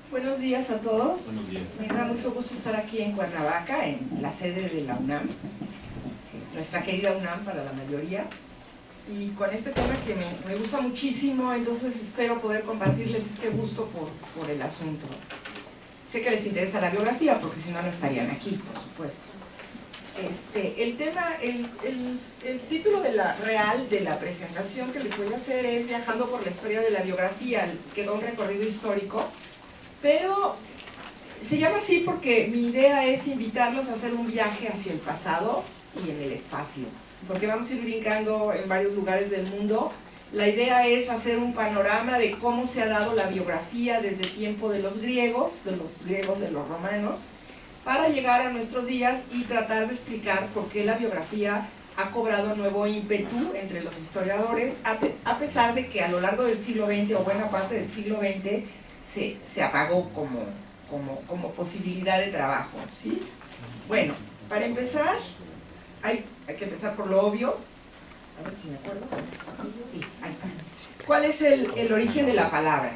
Buenos días a todos. Buenos días. Me da mucho gusto estar aquí en Cuernavaca, en la sede de la UNAM, nuestra querida UNAM para la mayoría, y con este tema que me gusta muchísimo, entonces espero poder compartirles este gusto por el asunto. Sé que les interesa la biografía, porque si no, no estarían aquí, por supuesto. El título real de la presentación que les voy a hacer es Viajando por la historia de la biografía, que da un recorrido histórico, pero se llama así porque mi idea es invitarlos a hacer un viaje hacia el pasado y en el espacio, porque vamos a ir brincando en varios lugares del mundo. La idea es hacer un panorama de cómo se ha dado la biografía desde el tiempo de los griegos, de los romanos, para llegar a nuestros días y tratar de explicar por qué la biografía ha cobrado nuevo ímpetu entre los historiadores, a pesar de que a lo largo del siglo XX o buena parte del siglo XX se apagó como posibilidad de trabajo, ¿sí? Bueno, para empezar, hay que empezar por lo obvio. A ver si me acuerdo. Sí, ahí está. ¿Cuál es el origen de la palabra?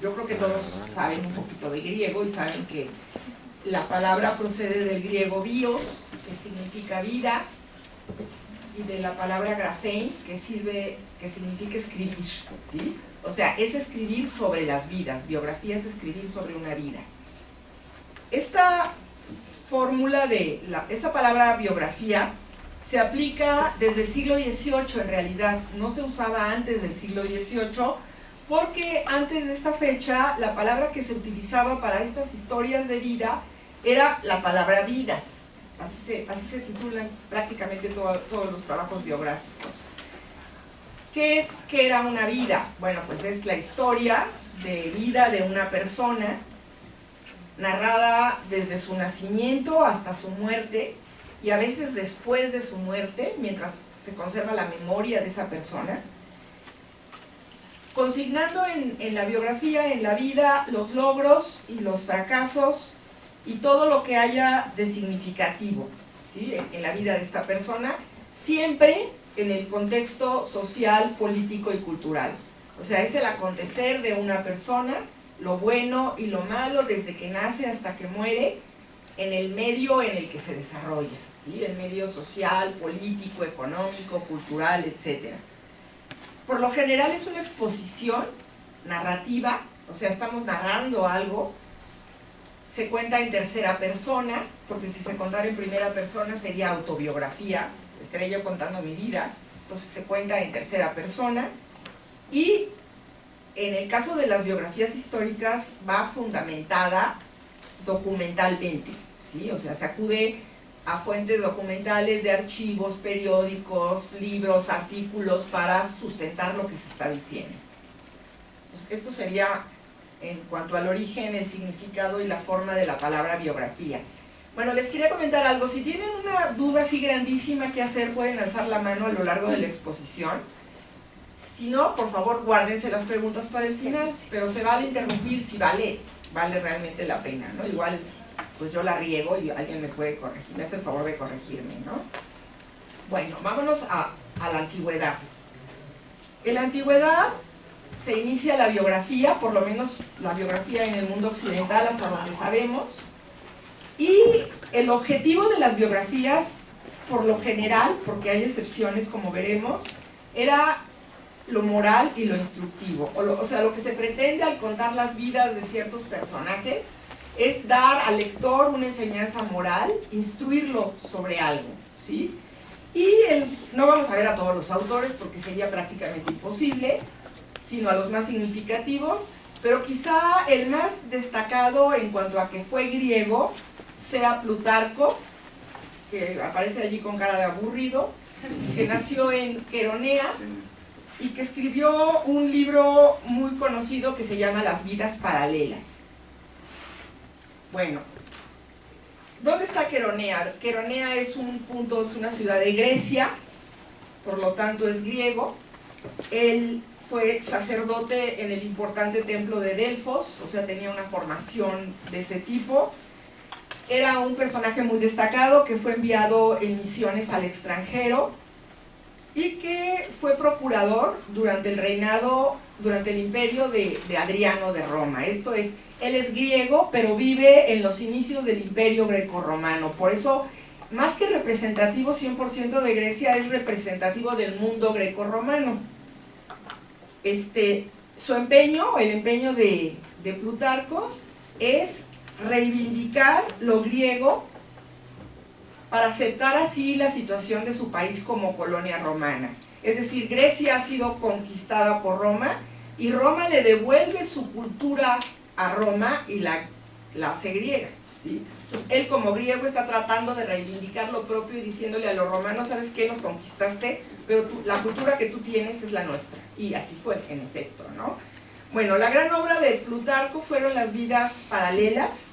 Yo creo que todos saben un poquito de griego y saben que la palabra procede del griego bios, que significa vida, y de la palabra graphein, que significa escribir, ¿sí? O sea, es escribir sobre las vidas. Biografía es escribir sobre una vida. Esta fórmula esta palabra biografía se aplica desde el siglo XVIII, en realidad. No se usaba antes del siglo XVIII, porque antes de esta fecha, la palabra que se utilizaba para estas historias de vida era la palabra vidas. Así se titulan prácticamente todos los trabajos biográficos. ¿Qué era una vida? Bueno, pues es la historia de vida de una persona, narrada desde su nacimiento hasta su muerte, y a veces después de su muerte, mientras se conserva la memoria de esa persona, consignando en la biografía, en la vida, los logros y los fracasos y todo lo que haya de significativo, ¿sí? En la vida de esta persona, siempre en el contexto social, político y cultural. O sea, es el acontecer de una persona, lo bueno y lo malo, desde que nace hasta que muere, en el medio en el que se desarrolla, ¿sí? El medio social, político, económico, cultural, etc. Por lo general es una exposición narrativa, o sea, estamos narrando algo. Se cuenta en tercera persona, porque si se contara en primera persona sería autobiografía, estaría yo contando mi vida, entonces se cuenta en tercera persona, y en el caso de las biografías históricas va fundamentada documentalmente, ¿sí? O sea, se acude a fuentes documentales de archivos, periódicos, libros, artículos para sustentar lo que se está diciendo. Entonces, esto sería en cuanto al origen, el significado y la forma de la palabra biografía. Bueno, les quería comentar algo. Si tienen una duda así grandísima que hacer, pueden alzar la mano a lo largo de la exposición. Si no, por favor, guárdense las preguntas para el final, pero se vale interrumpir si vale realmente la pena, ¿no? Igual, pues yo la riego y alguien me puede corregir, me hace el favor de corregirme, ¿no? Bueno, vámonos a la antigüedad. En la antigüedad se inicia la biografía, por lo menos la biografía en el mundo occidental, hasta donde sabemos, y el objetivo de las biografías, por lo general, porque hay excepciones como veremos, era lo moral y lo instructivo. O sea, lo que se pretende al contar las vidas de ciertos personajes es dar al lector una enseñanza moral, instruirlo sobre algo, ¿sí? Y no vamos a ver a todos los autores porque sería prácticamente imposible, sino a los más significativos, pero quizá el más destacado en cuanto a que fue griego sea Plutarco, que aparece allí con cara de aburrido, que nació en Queronea y que escribió un libro muy conocido que se llama Las vidas paralelas. Bueno, ¿dónde está Queronea? Queronea es un punto, es una ciudad de Grecia, por lo tanto es griego. Él fue sacerdote en el importante templo de Delfos, o sea, tenía una formación de ese tipo. Era un personaje muy destacado que fue enviado en misiones al extranjero y que fue procurador durante el reinado durante el imperio de Adriano de Roma. Esto es, él es griego, pero vive en los inicios del imperio grecorromano. Por eso, más que representativo 100% de Grecia, es representativo del mundo grecorromano. Su empeño, el empeño de Plutarco, es reivindicar lo griego para aceptar así la situación de su país como colonia romana. Es decir, Grecia ha sido conquistada por Roma y Roma le devuelve su cultura a Roma y la hace griega, ¿sí? Entonces él como griego está tratando de reivindicar lo propio y diciéndole a los romanos, ¿sabes qué? Nos conquistaste, pero la cultura que tú tienes es la nuestra. Y así fue, en efecto, ¿no? Bueno, la gran obra de Plutarco fueron las vidas paralelas,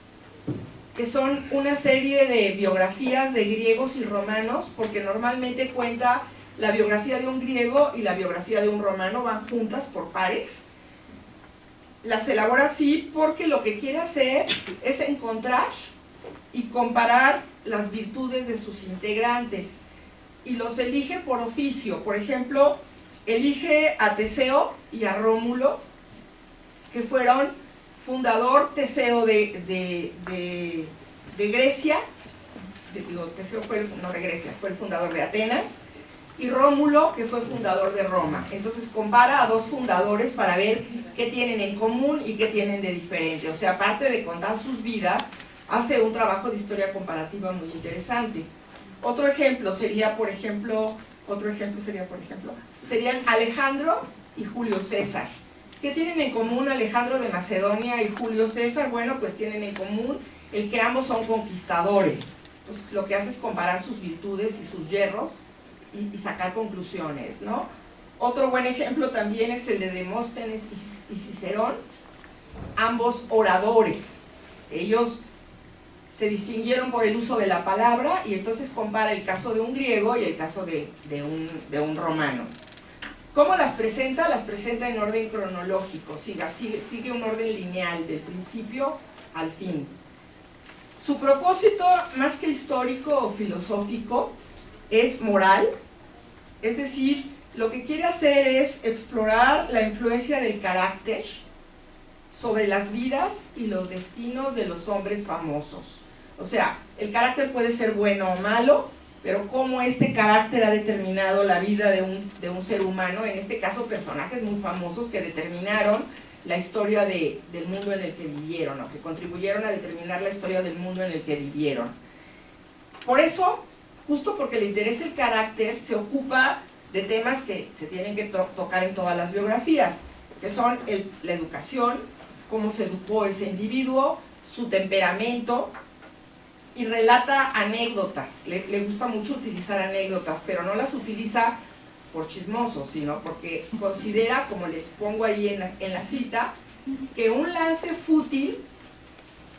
que son una serie de biografías de griegos y romanos, porque normalmente cuenta la biografía de un griego y la biografía de un romano, van juntas por pares. Las elabora así porque lo que quiere hacer es encontrar y comparar las virtudes de sus integrantes, y los elige por oficio. Por ejemplo, elige a Teseo y a Rómulo, que fueron fundador Teseo de Grecia, Teseo fue no de Grecia, fue el fundador de Atenas, y Rómulo, que fue fundador de Roma. Entonces compara a dos fundadores para ver qué tienen en común y qué tienen de diferente. O sea, aparte de contar sus vidas, hace un trabajo de historia comparativa muy interesante. Otro ejemplo sería, por ejemplo, serían Alejandro y Julio César. ¿Qué tienen en común Alejandro de Macedonia y Julio César? Bueno, pues tienen en común el que ambos son conquistadores. Entonces, lo que hace es comparar sus virtudes y sus yerros y sacar conclusiones, ¿no? Otro buen ejemplo también es el de Demóstenes y Cicerón, ambos oradores. Ellos se distinguieron por el uso de la palabra, y entonces compara el caso de un griego y el caso de un romano. ¿Cómo las presenta? Las presenta en orden cronológico, sigue un orden lineal, del principio al fin. Su propósito, más que histórico o filosófico, es moral, es decir, lo que quiere hacer es explorar la influencia del carácter sobre las vidas y los destinos de los hombres famosos. O sea, el carácter puede ser bueno o malo, pero cómo este carácter ha determinado la vida de un ser humano, en este caso personajes muy famosos que determinaron la historia del mundo en el que vivieron, o que contribuyeron a determinar la historia del mundo en el que vivieron. Por eso, justo porque le interesa el carácter, se ocupa de temas que se tienen que tocar en todas las biografías, que son la educación, cómo se educó ese individuo, su temperamento, y relata anécdotas. Le gusta mucho utilizar anécdotas, pero no las utiliza por chismoso, sino porque considera, como les pongo ahí en la cita, que un lance fútil,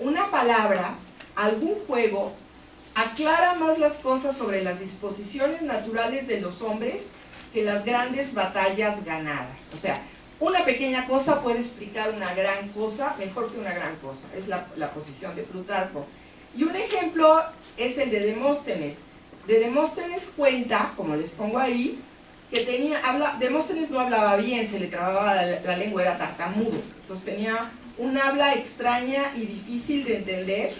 una palabra, algún juego, aclara más las cosas sobre las disposiciones naturales de los hombres que las grandes batallas ganadas. O sea, una pequeña cosa puede explicar una gran cosa mejor que una gran cosa. Es la posición de Plutarco. Y un ejemplo es el de Demóstenes. De Demóstenes cuenta, como les pongo ahí, que Demóstenes no hablaba bien, se le trababa la lengua, era tartamudo. Entonces tenía un habla extraña y difícil de entender,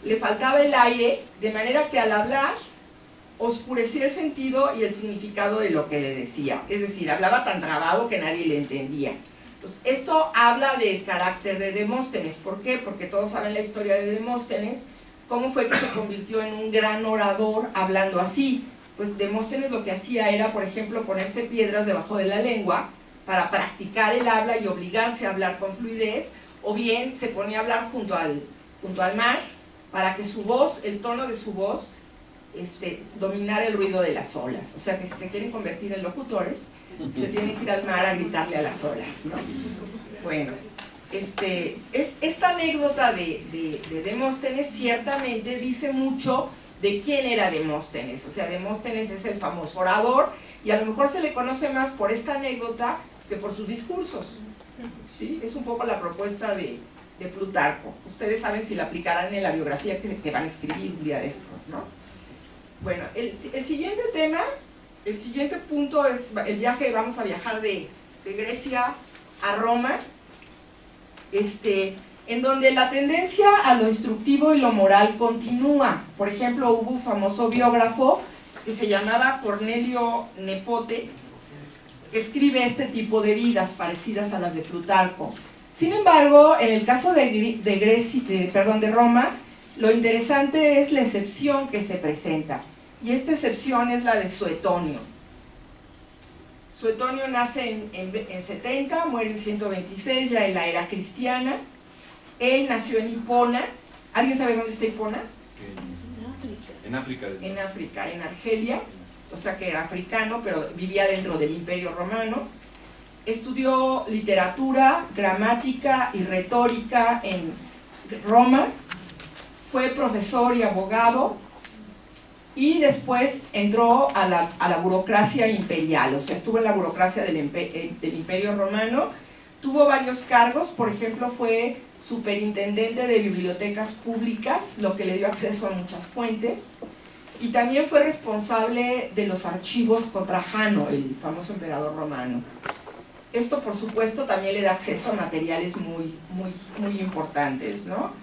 le faltaba el aire, de manera que al hablar oscurecía el sentido y el significado de lo que le decía. Es decir, hablaba tan trabado que nadie le entendía. Entonces, esto habla del carácter de Demóstenes. ¿Por qué? Porque todos saben la historia de Demóstenes, cómo fue que se convirtió en un gran orador hablando así. Pues Demóstenes lo que hacía era, por ejemplo, ponerse piedras debajo de la lengua para practicar el habla y obligarse a hablar con fluidez, o bien se ponía a hablar junto al mar para que su voz, el tono de su voz, dominara el ruido de las olas. O sea que si se quieren convertir en locutores, se tienen que ir al mar a gritarle a las olas, ¿no? Bueno, esta anécdota de Demóstenes ciertamente dice mucho de quién era Demóstenes. O sea, Demóstenes es el famoso orador, y a lo mejor se le conoce más por esta anécdota que por sus discursos, ¿sí? Es un poco la propuesta de Plutarco. Ustedes saben si la aplicarán en la biografía que van a escribir un día de estos, ¿no? Bueno, el siguiente tema, el siguiente punto es el viaje. Vamos a viajar de Grecia a Roma, en donde la tendencia a lo instructivo y lo moral continúa. Por ejemplo, hubo un famoso biógrafo que se llamaba Cornelio Nepote, que escribe este tipo de vidas parecidas a las de Plutarco. Sin embargo, en el caso de Roma, lo interesante es la excepción que se presenta, y esta excepción es la de Suetonio. Suetonio nace en 70, muere en 126, ya en la era cristiana. Él nació en Hipona. ¿Alguien sabe dónde está Hipona? En África. En África, en Argelia, o sea que era africano, pero vivía dentro del Imperio Romano. Estudió literatura, gramática y retórica en Roma. Fue profesor y abogado, y después entró a la burocracia imperial, o sea, estuvo en la burocracia del Imperio Romano. Tuvo varios cargos, por ejemplo, fue superintendente de bibliotecas públicas, lo que le dio acceso a muchas fuentes, y también fue responsable de los archivos contra Jano, el famoso emperador romano. Esto, por supuesto, también le da acceso a materiales muy importantes, ¿no?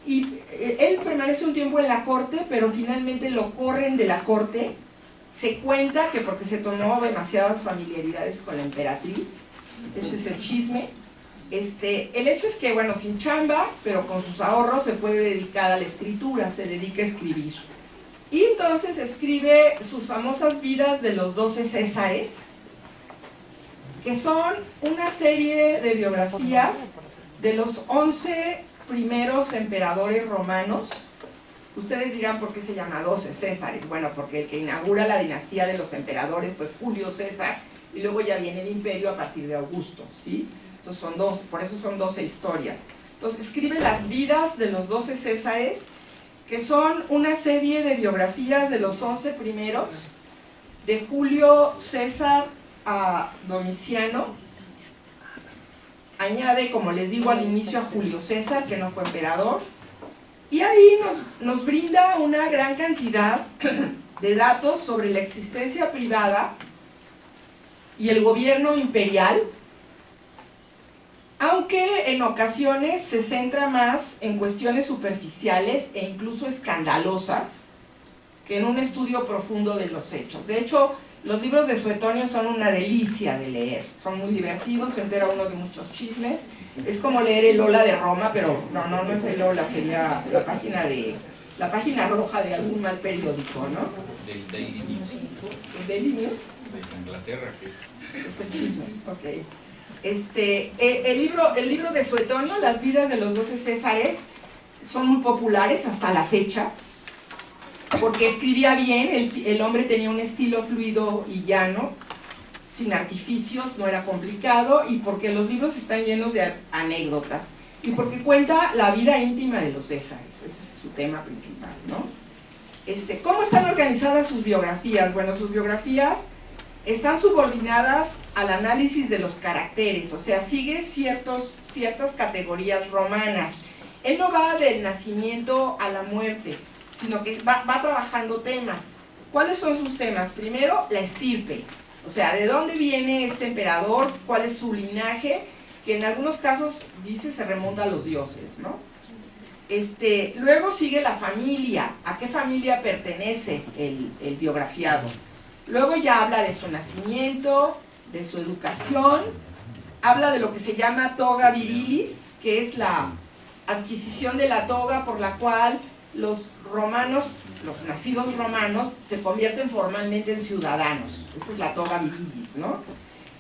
Y él permanece un tiempo en la corte, pero finalmente lo corren de la corte. Se cuenta que porque se tomó demasiadas familiaridades con la emperatriz. Este es el chisme. El hecho es que, bueno, sin chamba, pero con sus ahorros se puede dedicar a la escritura, se dedica a escribir. Y entonces escribe sus famosas vidas de los 12 Césares, que son una serie de biografías de los 11 primeros emperadores romanos. Ustedes dirán, ¿por qué se llama 12 Césares? Bueno, porque el que inaugura la dinastía de los emperadores fue Julio César, y luego ya viene el imperio a partir de Augusto, ¿sí? Entonces son 12, por eso son 12 historias. Entonces escribe las vidas de los 12 Césares, que son una serie de biografías de los 11 primeros, de Julio César a Domiciano. Añade, como les digo al inicio, a Julio César, que no fue emperador, y ahí nos brinda una gran cantidad de datos sobre la existencia privada y el gobierno imperial, aunque en ocasiones se centra más en cuestiones superficiales e incluso escandalosas que en un estudio profundo de los hechos. De hecho, los libros de Suetonio son una delicia de leer, son muy divertidos, se entera uno de muchos chismes. Es como leer el Lola de Roma, pero no es el Lola, sería la página roja de algún mal periódico, ¿no? Del Daily News. ¿El Daily News? De Inglaterra, que es el chisme, ok. El libro de Suetonio, Las vidas de los 12 Césares, son muy populares hasta la fecha, porque escribía bien, el hombre tenía un estilo fluido y llano, sin artificios, no era complicado, y porque los libros están llenos de anécdotas, y porque cuenta la vida íntima de los Césares. Ese es su tema principal, ¿no? ¿Cómo están organizadas sus biografías? Bueno, sus biografías están subordinadas al análisis de los caracteres, o sea, sigue ciertas categorías romanas. Él no va del nacimiento a la muerte, sino que va trabajando temas. ¿Cuáles son sus temas? Primero, la estirpe, o sea, ¿de dónde viene este emperador? ¿Cuál es su linaje? Que en algunos casos, dice, se remonta a los dioses, ¿no? Luego sigue la familia, ¿a qué familia pertenece el biografiado? Luego ya habla de su nacimiento, de su educación, habla de lo que se llama toga virilis, que es la adquisición de la toga por la cual los romanos, los nacidos romanos, se convierten formalmente en ciudadanos. Esa es la toga virilis, ¿no?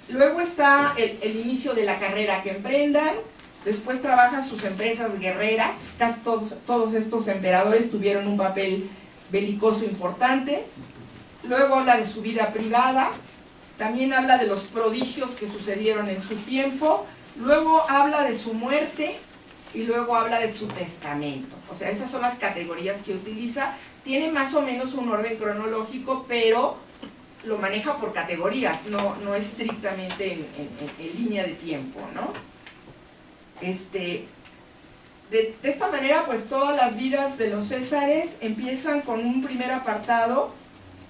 Luego está el inicio de la carrera que emprendan, después trabajan sus empresas guerreras, casi todos estos emperadores tuvieron un papel belicoso importante. Luego habla de su vida privada, también habla de los prodigios que sucedieron en su tiempo, luego habla de su muerte y luego habla de su testamento. O sea, esas son las categorías que utiliza. Tiene más o menos un orden cronológico, pero lo maneja por categorías, no estrictamente en línea de tiempo, ¿no? De esta manera, pues todas las vidas de los Césares empiezan con un primer apartado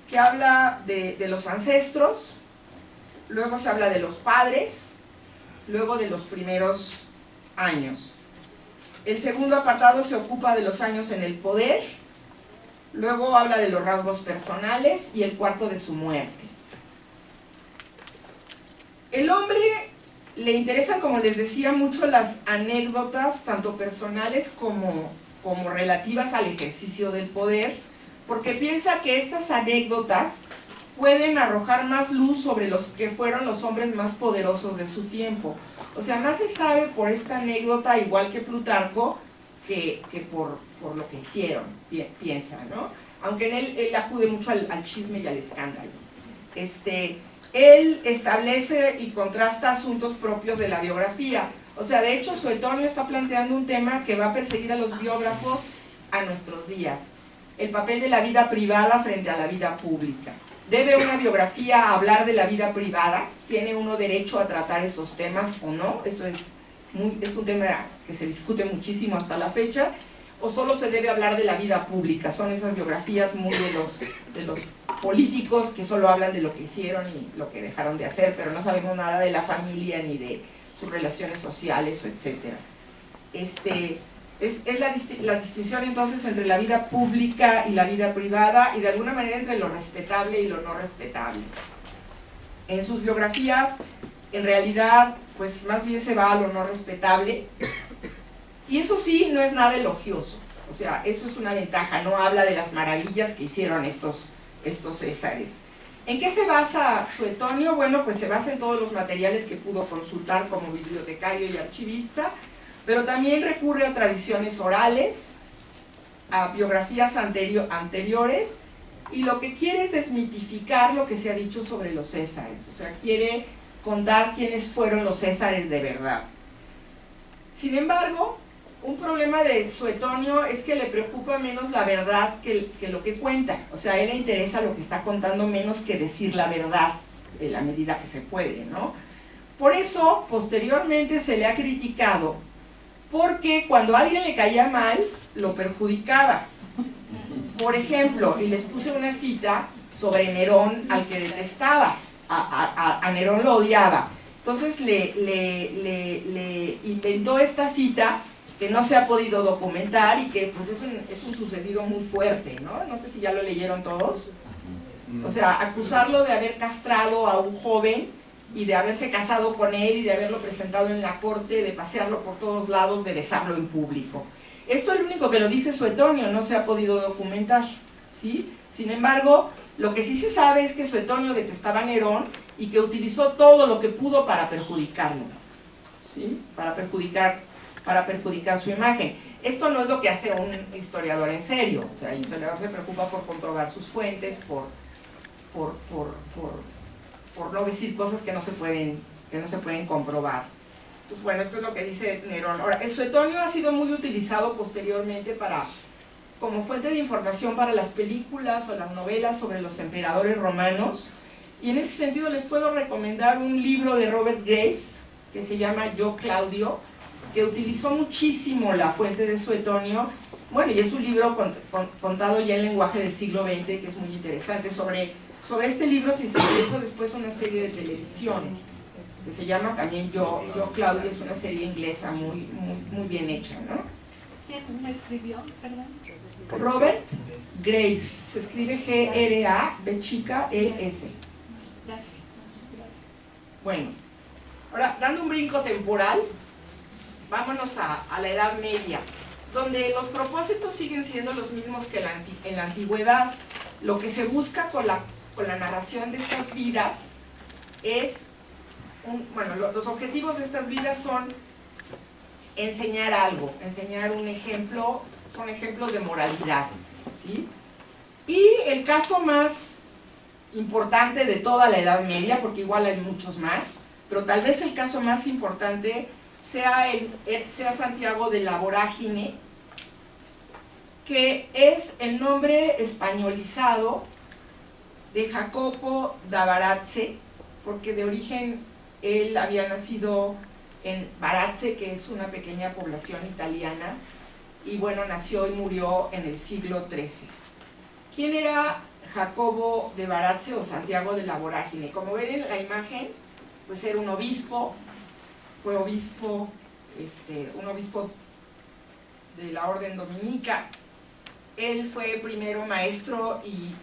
que habla de los ancestros, luego se habla de los padres, luego de los primeros años. El segundo apartado se ocupa de los años en el poder, luego habla de los rasgos personales y el cuarto de su muerte. El hombre le interesan, como les decía, mucho las anécdotas, tanto personales como relativas al ejercicio del poder, porque piensa que estas anécdotas pueden arrojar más luz sobre los que fueron los hombres más poderosos de su tiempo. O sea, más se sabe por esta anécdota, igual que Plutarco, que por lo que hicieron, piensa, ¿no? Aunque en él acude mucho al chisme y al escándalo. Él establece y contrasta asuntos propios de la biografía. O sea, de hecho, Suetonio está planteando un tema que va a perseguir a los biógrafos a nuestros días. El papel de la vida privada frente a la vida pública. ¿Debe una biografía hablar de la vida privada? ¿Tiene uno derecho a tratar esos temas o no? Eso es un tema que se discute muchísimo hasta la fecha. ¿O solo se debe hablar de la vida pública? Son esas biografías muy de los políticos que solo hablan de lo que hicieron y lo que dejaron de hacer, pero no sabemos nada de la familia ni de sus relaciones sociales, etc. Es la distinción entonces entre la vida pública y la vida privada, y de alguna manera entre lo respetable y lo no respetable. En sus biografías, en realidad, pues más bien se va a lo no respetable, y eso sí, no es nada elogioso. O sea, eso es una ventaja, no habla de las maravillas que hicieron estos césares. ¿En qué se basa Suetonio? Bueno, pues se basa en todos los materiales que pudo consultar como bibliotecario y archivista, pero también recurre a tradiciones orales, a biografías anteriores, y lo que quiere es desmitificar lo que se ha dicho sobre los césares. O sea, quiere contar quiénes fueron los césares de verdad. Sin embargo, un problema de Suetonio es que le preocupa menos la verdad que lo que cuenta. O sea, a él le interesa lo que está contando menos que decir la verdad, en la medida que se puede, ¿no? Por eso, posteriormente se le ha criticado, porque cuando a alguien le caía mal, lo perjudicaba. Por ejemplo, y les puse una cita sobre Nerón, al que detestaba, a Nerón lo odiaba. Entonces le inventó esta cita que no se ha podido documentar y que pues es un sucedido muy fuerte, ¿no? No sé si ya lo leyeron todos. O sea, acusarlo de haber castrado a un joven y de haberse casado con él y de haberlo presentado en la corte, de pasearlo por todos lados, de besarlo en público. Esto es lo único que lo dice Suetonio, no se ha podido documentar, ¿sí? Sin embargo, lo que sí se sabe es que Suetonio detestaba a Nerón y que utilizó todo lo que pudo para perjudicarlo, ¿sí? Para perjudicar su imagen. Esto no es lo que hace un historiador en serio. O sea, el historiador se preocupa por comprobar sus fuentes, por no decir cosas que no se pueden comprobar. Entonces, bueno, esto es lo que dice Nerón. Ahora, el Suetonio ha sido muy utilizado posteriormente como fuente de información para las películas o las novelas sobre los emperadores romanos, y en ese sentido les puedo recomendar un libro de Robert Grace que se llama Yo, Claudio, que utilizó muchísimo la fuente de Suetonio. Bueno, y es un libro contado ya en lenguaje del siglo XX, que es muy interesante. Sobre este libro se hizo después una serie de televisión que se llama también Yo, Claudio. Es una serie inglesa muy bien hecha, ¿no? ¿Quién me escribió? Perdón. Robert Grace, se escribe Graves. Gracias. Bueno, ahora dando un brinco temporal, vámonos a la Edad Media, donde los propósitos siguen siendo los mismos que en la antigüedad. Lo que se busca con la narración de estas vidas es, los objetivos de estas vidas son enseñar algo, enseñar un ejemplo, son ejemplos de moralidad, ¿sí? Y el caso más importante de toda la Edad Media, porque igual hay muchos más, pero tal vez el caso más importante sea Santiago de la Vorágine, que es el nombre españolizado de Jacopo da Varazze, porque de origen él había nacido en Varazze, que es una pequeña población italiana, y bueno, nació y murió en el siglo XIII. ¿Quién era Jacobo de Baratze o Santiago de la Vorágine? Como ven en la imagen, pues era un obispo, fue obispo, un obispo de la orden dominica. Él fue primero maestro y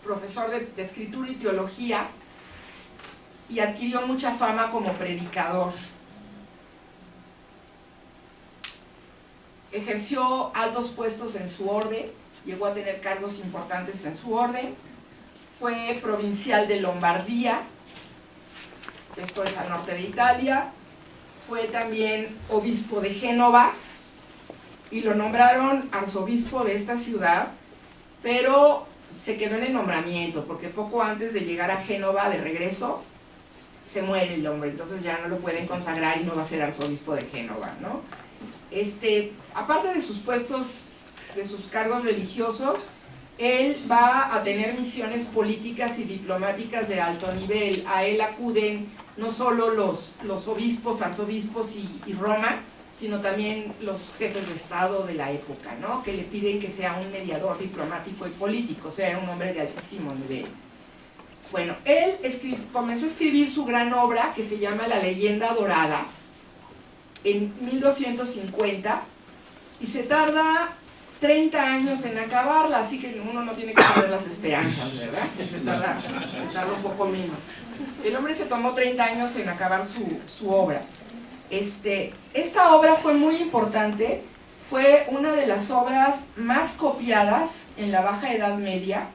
profesor de escritura y teología y adquirió mucha fama como predicador. Ejerció altos puestos en su orden, llegó a tener cargos importantes en su orden, fue provincial de Lombardía, esto es al norte de Italia, fue también obispo de Génova y lo nombraron arzobispo de esta ciudad, pero se quedó en el nombramiento porque poco antes de llegar a Génova de regreso se muere el hombre, entonces ya no lo pueden consagrar y no va a ser arzobispo de Génova, ¿no? Aparte de sus puestos, de sus cargos religiosos, él va a tener misiones políticas y diplomáticas de alto nivel. A él acuden no solo los obispos, arzobispos y Roma, sino también los jefes de Estado de la época, ¿no? Que le piden que sea un mediador diplomático y político, o sea, era un hombre de altísimo nivel. Bueno, él comenzó a escribir su gran obra que se llama La Leyenda Dorada en 1250 y se tarda 30 años en acabarla, así que uno no tiene que perder las esperanzas, ¿verdad? Se tarda un poco menos. El hombre se tomó 30 años en acabar su obra. Esta obra fue muy importante, fue una de las obras más copiadas en la Baja Edad Media,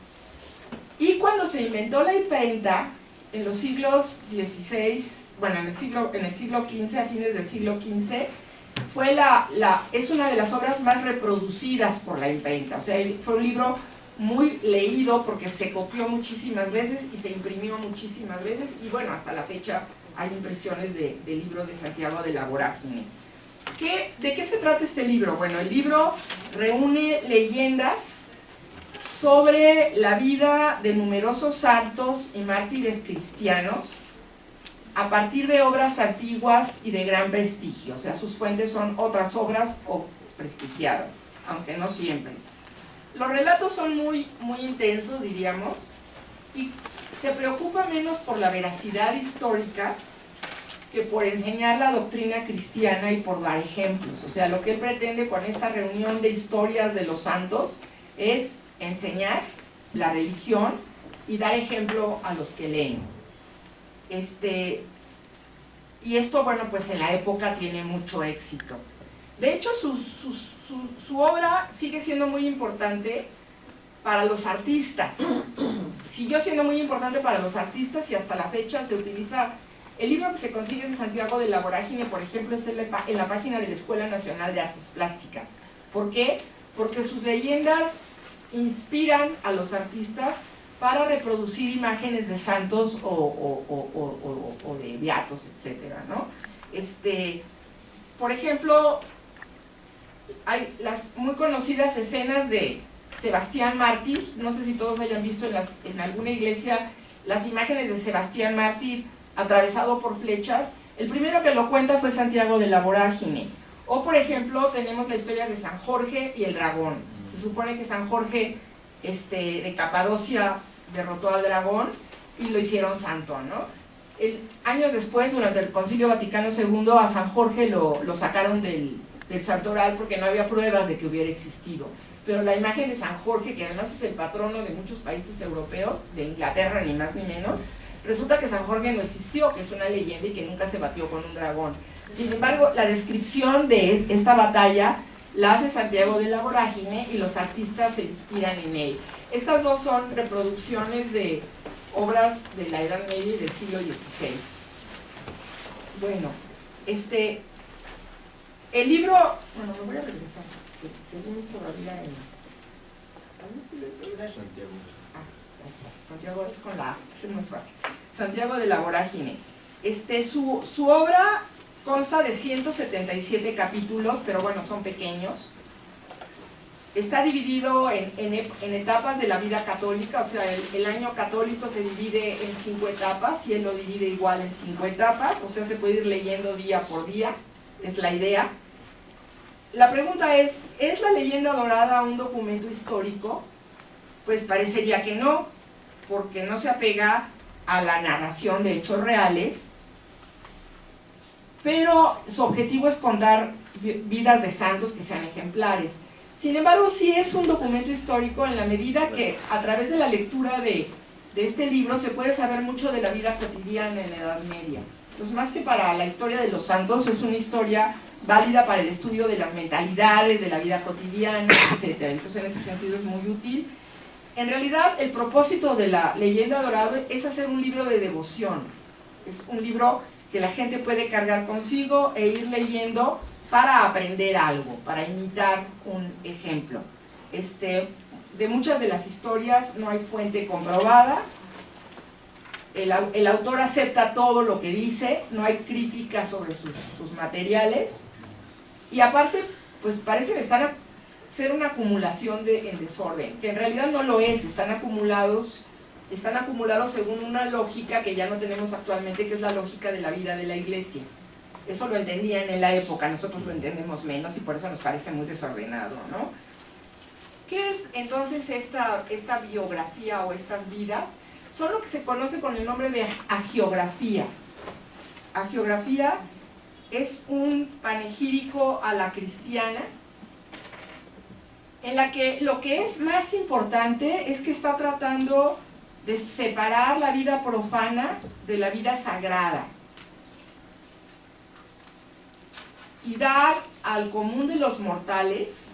y cuando se inventó la imprenta, en los siglos XVI, bueno, en el siglo XV, a fines del siglo XV, es una de las obras más reproducidas por la imprenta. O sea, fue un libro muy leído porque se copió muchísimas veces y se imprimió muchísimas veces, y bueno, hasta la fecha hay impresiones del libro de Santiago de la Vorágine. ¿De qué se trata este libro? Bueno, el libro reúne leyendas sobre la vida de numerosos santos y mártires cristianos a partir de obras antiguas y de gran prestigio. O sea, sus fuentes son otras obras o prestigiadas, aunque no siempre. Los relatos son muy intensos, diríamos, y se preocupa menos por la veracidad histórica que por enseñar la doctrina cristiana y por dar ejemplos. O sea, lo que él pretende con esta reunión de historias de los santos es enseñar la religión y dar ejemplo a los que leen. Y esto, bueno, pues en la época tiene mucho éxito. De hecho, su obra sigue siendo muy importante para los artistas. Siguió siendo muy importante para los artistas y hasta la fecha se utiliza. El libro que se consigue de Santiago de la Vorágine, por ejemplo, está en la página de la Escuela Nacional de Artes Plásticas. ¿Por qué? Porque sus leyendas inspiran a los artistas para reproducir imágenes de santos o de beatos, etcétera, ¿no? Por ejemplo, hay las muy conocidas escenas de Sebastián Mártir. No sé si todos hayan visto en alguna iglesia las imágenes de Sebastián Mártir atravesado por flechas. El primero que lo cuenta fue Santiago de la Vorágine. O por ejemplo, tenemos la historia de San Jorge y el dragón. Se supone que San Jorge de Capadocia derrotó al dragón y lo hicieron santo, ¿no? Años después, durante el Concilio Vaticano II, a San Jorge lo sacaron del santoral porque no había pruebas de que hubiera existido. Pero la imagen de San Jorge, que además es el patrono de muchos países europeos, de Inglaterra ni más ni menos, resulta que San Jorge no existió, que es una leyenda y que nunca se batió con un dragón. Sin embargo, la descripción de esta batalla la hace Santiago de la Vorágine y los artistas se inspiran en él. Estas dos son reproducciones de obras de la Edad Media y del siglo XVI. Bueno, el libro, bueno, me voy a regresar, seguimos todavía en... Santiago. Ahí está. Santiago es con la A, es más fácil. Santiago de la Vorágine. Su obra consta de 177 capítulos, pero bueno, son pequeños. Está dividido en etapas de la vida católica, o sea, el año católico se divide en 5 etapas y él lo divide igual en 5 etapas, o sea, se puede ir leyendo día por día, es la idea. La pregunta es la leyenda dorada un documento histórico? Pues parecería que no, porque no se apega a la narración de hechos reales, pero su objetivo es contar vidas de santos que sean ejemplares. Sin embargo, sí es un documento histórico en la medida que a través de la lectura de este libro se puede saber mucho de la vida cotidiana en la Edad Media. Entonces, más que para la historia de los santos, es una historia válida para el estudio de las mentalidades, de la vida cotidiana, etc. Entonces, en ese sentido es muy útil. En realidad, el propósito de la Leyenda Dorada es hacer un libro de devoción. Es un libro que la gente puede cargar consigo e ir leyendo para aprender algo, para imitar un ejemplo. De muchas de las historias no hay fuente comprobada. El autor acepta todo lo que dice, no hay crítica sobre sus materiales. Y aparte, pues parecen ser una acumulación en desorden, que en realidad no lo es, están acumulados según una lógica que ya no tenemos actualmente, que es la lógica de la vida de la iglesia. Eso lo entendían en la época, nosotros lo entendemos menos y por eso nos parece muy desordenado, ¿no? ¿Qué es entonces esta biografía o estas vidas? Son lo que se conoce con el nombre de agiografía. Agiografía es un panegírico a la cristiana, en la que lo que es más importante es que está tratando de separar la vida profana de la vida sagrada y dar al común de los mortales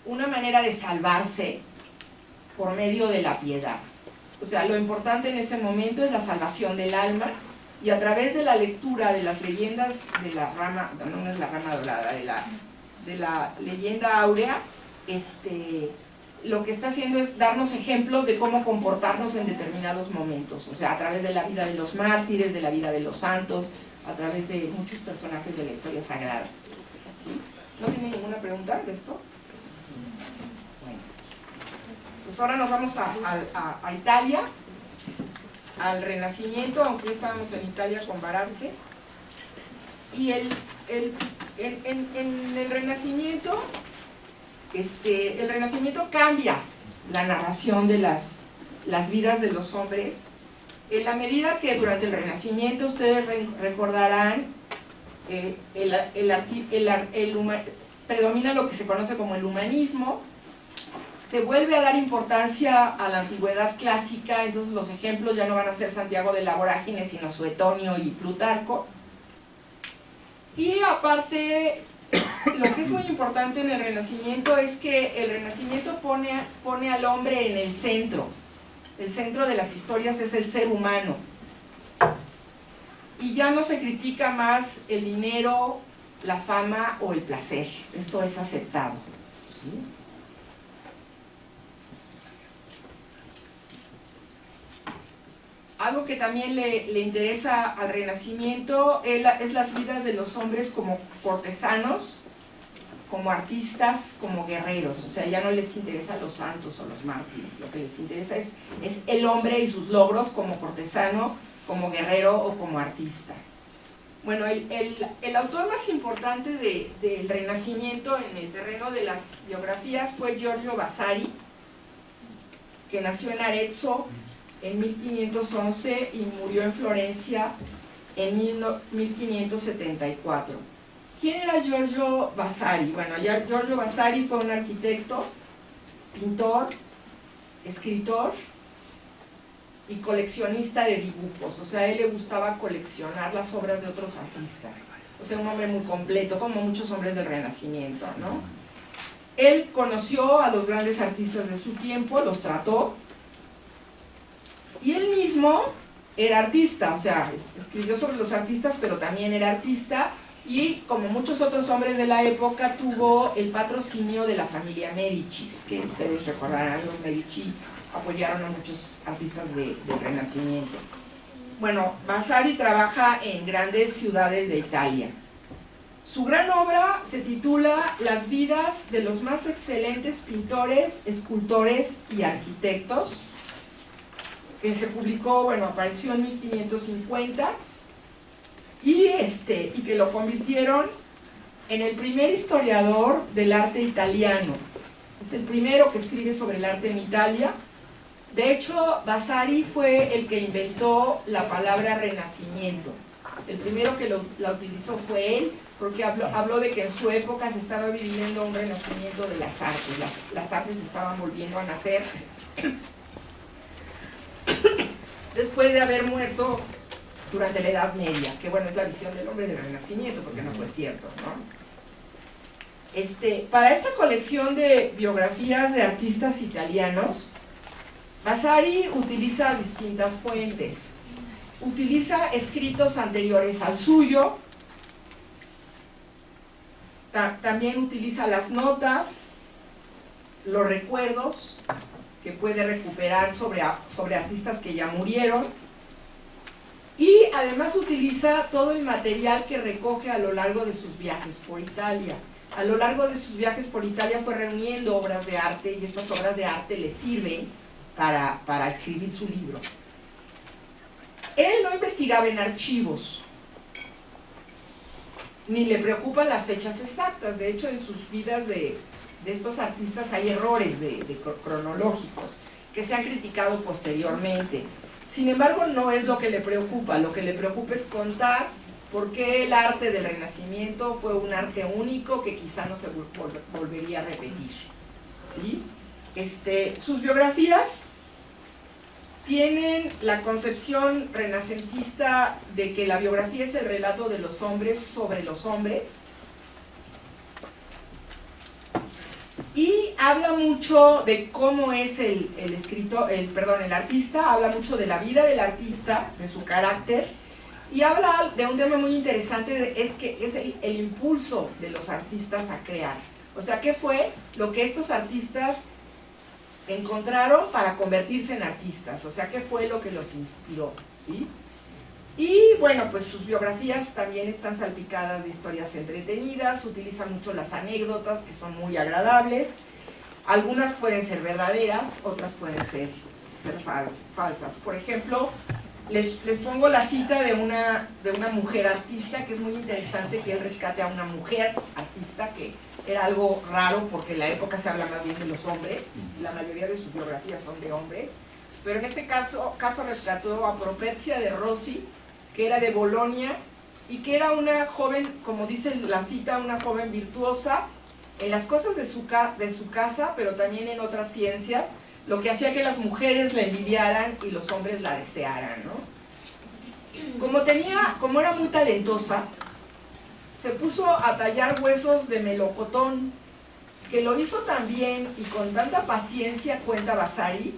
una manera de salvarse por medio de la piedad. O sea, lo importante en ese momento es la salvación del alma, y a través de la lectura de las leyendas de la rama, no es la rama dorada, de la leyenda áurea, lo que está haciendo es darnos ejemplos de cómo comportarnos en determinados momentos, o sea, a través de la vida de los mártires, de la vida de los santos, a través de muchos personajes de la historia sagrada. ¿Sí? ¿No tiene ninguna pregunta de esto? Bueno, pues ahora nos vamos a Italia, al Renacimiento, aunque ya estábamos en Italia con Varazze. Y en el Renacimiento, el Renacimiento cambia la narración de las vidas de los hombres, en la medida que durante el Renacimiento, ustedes recordarán, predomina lo que se conoce como el humanismo. Se vuelve a dar importancia a la antigüedad clásica, entonces los ejemplos ya no van a ser Santiago de la Vorágine, sino Suetonio y Plutarco. Y aparte, lo que es muy importante en el Renacimiento es que el Renacimiento pone al hombre en el centro. El centro de las historias es el ser humano. Y ya no se critica más el dinero, la fama o el placer. Esto es aceptado. ¿Sí? Algo que también le interesa al Renacimiento es las vidas de los hombres como cortesanos, como artistas, como guerreros. O sea, ya no les interesa los santos o los mártires, lo que les interesa es el hombre y sus logros como cortesano, como guerrero o como artista. Bueno, el autor más importante del Renacimiento en el terreno de las biografías fue Giorgio Vasari, que nació en Arezzo en 1511 y murió en Florencia en 1574. ¿Quién era Giorgio Vasari? Bueno, Giorgio Vasari fue un arquitecto, pintor, escritor y coleccionista de dibujos. O sea, a él le gustaba coleccionar las obras de otros artistas. O sea, un hombre muy completo, como muchos hombres del Renacimiento, ¿no? Él conoció a los grandes artistas de su tiempo, los trató, y él mismo era artista, o sea, escribió sobre los artistas, pero también era artista, y como muchos otros hombres de la época, tuvo el patrocinio de la familia Médicis, que ustedes recordarán, los Medici apoyaron a muchos artistas del Renacimiento. Bueno, Vasari trabaja en grandes ciudades de Italia. Su gran obra se titula Las vidas de los más excelentes pintores, escultores y arquitectos, que se publicó, bueno, apareció en 1550, y que lo convirtieron en el primer historiador del arte italiano. Es el primero que escribe sobre el arte en Italia. De hecho, Vasari fue el que inventó la palabra renacimiento. El primero que la utilizó fue él, porque habló de que en su época se estaba viviendo un renacimiento de las artes. Las artes estaban volviendo a nacer después de haber muerto durante la Edad Media, que bueno, es la visión del hombre del Renacimiento, porque no fue cierto, ¿no? Para esta colección de biografías de artistas italianos, Vasari utiliza distintas fuentes. Utiliza escritos anteriores al suyo, también utiliza las notas, los recuerdos que puede recuperar sobre artistas que ya murieron, y además utiliza todo el material que recoge a lo largo de sus viajes por Italia. A lo largo de sus viajes por Italia fue reuniendo obras de arte, y estas obras de arte le sirven para escribir su libro. Él no investigaba en archivos, ni le preocupan las fechas exactas. De hecho, en sus vidas de estos artistas hay errores cronológicos que se han criticado posteriormente. Sin embargo, no es lo que le preocupa. Lo que le preocupa es contar por qué el arte del Renacimiento fue un arte único que quizá no se volvería a repetir, ¿sí? Sus biografías tienen la concepción renacentista de que la biografía es el relato de los hombres sobre los hombres, y habla mucho de cómo es el artista, habla mucho de la vida del artista, de su carácter, y habla de un tema muy interesante, es el impulso de los artistas a crear. O sea, ¿qué fue lo que estos artistas encontraron para convertirse en artistas? O sea, ¿qué fue lo que los inspiró? ¿Sí? Y bueno, pues sus biografías también están salpicadas de historias entretenidas, utilizan mucho las anécdotas, que son muy agradables. Algunas pueden ser verdaderas, otras pueden ser falsas. Por ejemplo, les pongo la cita de una mujer artista, que es muy interesante que él rescate a una mujer artista, que era algo raro porque en la época se habla más bien de los hombres, la mayoría de sus biografías son de hombres, pero en este caso rescató a Properzia de Rossi, que era de Bolonia, y que era una joven, como dice la cita, una joven virtuosa en las cosas de su casa, pero también en otras ciencias, lo que hacía que las mujeres la envidiaran y los hombres la desearan, ¿no? Como era muy talentosa, se puso a tallar huesos de melocotón, que lo hizo tan bien y con tanta paciencia, cuenta Vasari,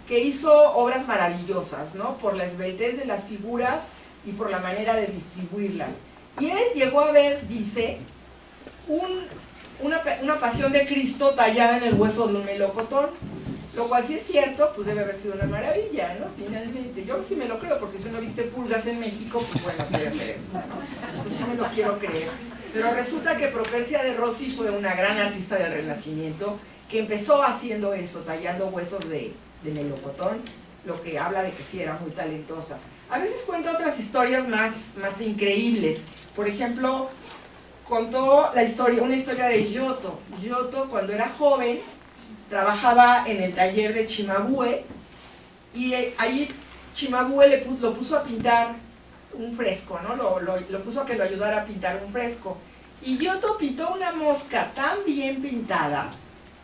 que hizo obras maravillosas, ¿no? Por la esbeltez de las figuras y por la manera de distribuirlas. Y él llegó a ver, dice, una pasión de Cristo tallada en el hueso de un melocotón, lo cual, si es cierto, pues debe haber sido una maravilla, ¿no? Finalmente, yo sí me lo creo, porque si uno viste pulgas en México, pues bueno, puede hacer eso, ¿no? Entonces sí me lo quiero creer. Pero resulta que Properzia de Rossi fue una gran artista del Renacimiento, que empezó haciendo eso, tallando huesos de melocotón, lo que habla de que sí era muy talentosa. A veces cuenta otras historias más increíbles. Por ejemplo, contó una historia de Giotto. Giotto, cuando era joven, trabajaba en el taller de Cimabue, y ahí Cimabue lo puso a pintar un fresco, ¿no? Lo puso a que lo ayudara a pintar un fresco. Y Giotto pintó una mosca tan bien pintada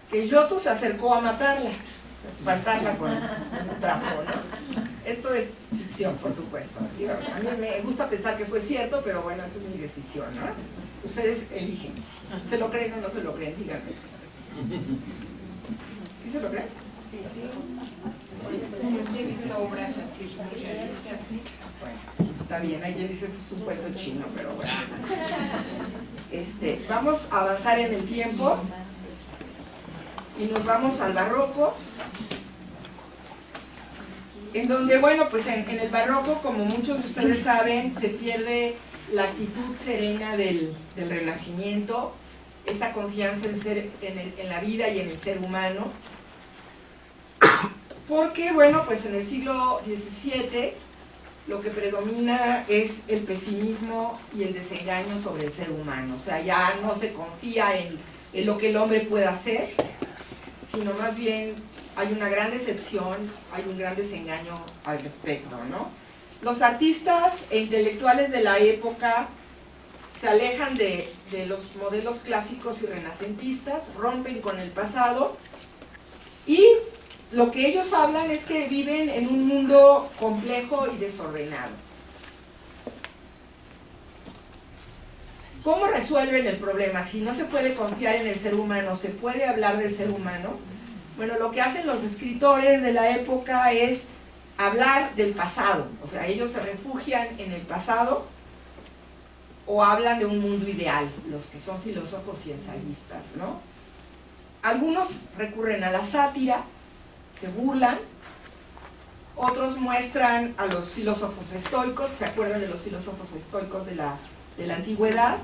que Giotto se acercó a matarla, a espantarla con un trapo, ¿no? Esto es ficción, por supuesto. A mí me gusta pensar que fue cierto, pero bueno, esa es mi decisión, ¿no? Ustedes eligen. ¿Se lo creen o no se lo creen? Díganme. ¿Sí se lo creen? Sí, sí. He visto obras así. Bueno, pues está bien. Alguien dice, este es un cuento chino, pero bueno. Vamos a avanzar en el tiempo y nos vamos al barroco, en donde, bueno, pues en el barroco, como muchos de ustedes saben, se pierde la actitud serena del Renacimiento, esa confianza en la vida y en el ser humano, porque, bueno, pues en el siglo XVII lo que predomina es el pesimismo y el desengaño sobre el ser humano. O sea, ya no se confía en lo que el hombre puede hacer, sino más bien hay una gran decepción, hay un gran desengaño al respecto, ¿no? Los artistas e intelectuales de la época se alejan de los modelos clásicos y renacentistas, rompen con el pasado, y lo que ellos hablan es que viven en un mundo complejo y desordenado. ¿Cómo resuelven el problema? Si no se puede confiar en el ser humano, ¿se puede hablar del ser humano? Bueno, lo que hacen los escritores de la época es hablar del pasado. O sea, ellos se refugian en el pasado o hablan de un mundo ideal, los que son filósofos y ensayistas, ¿no? Algunos recurren a la sátira, se burlan. Otros muestran a los filósofos estoicos, ¿se acuerdan de los filósofos estoicos de la antigüedad?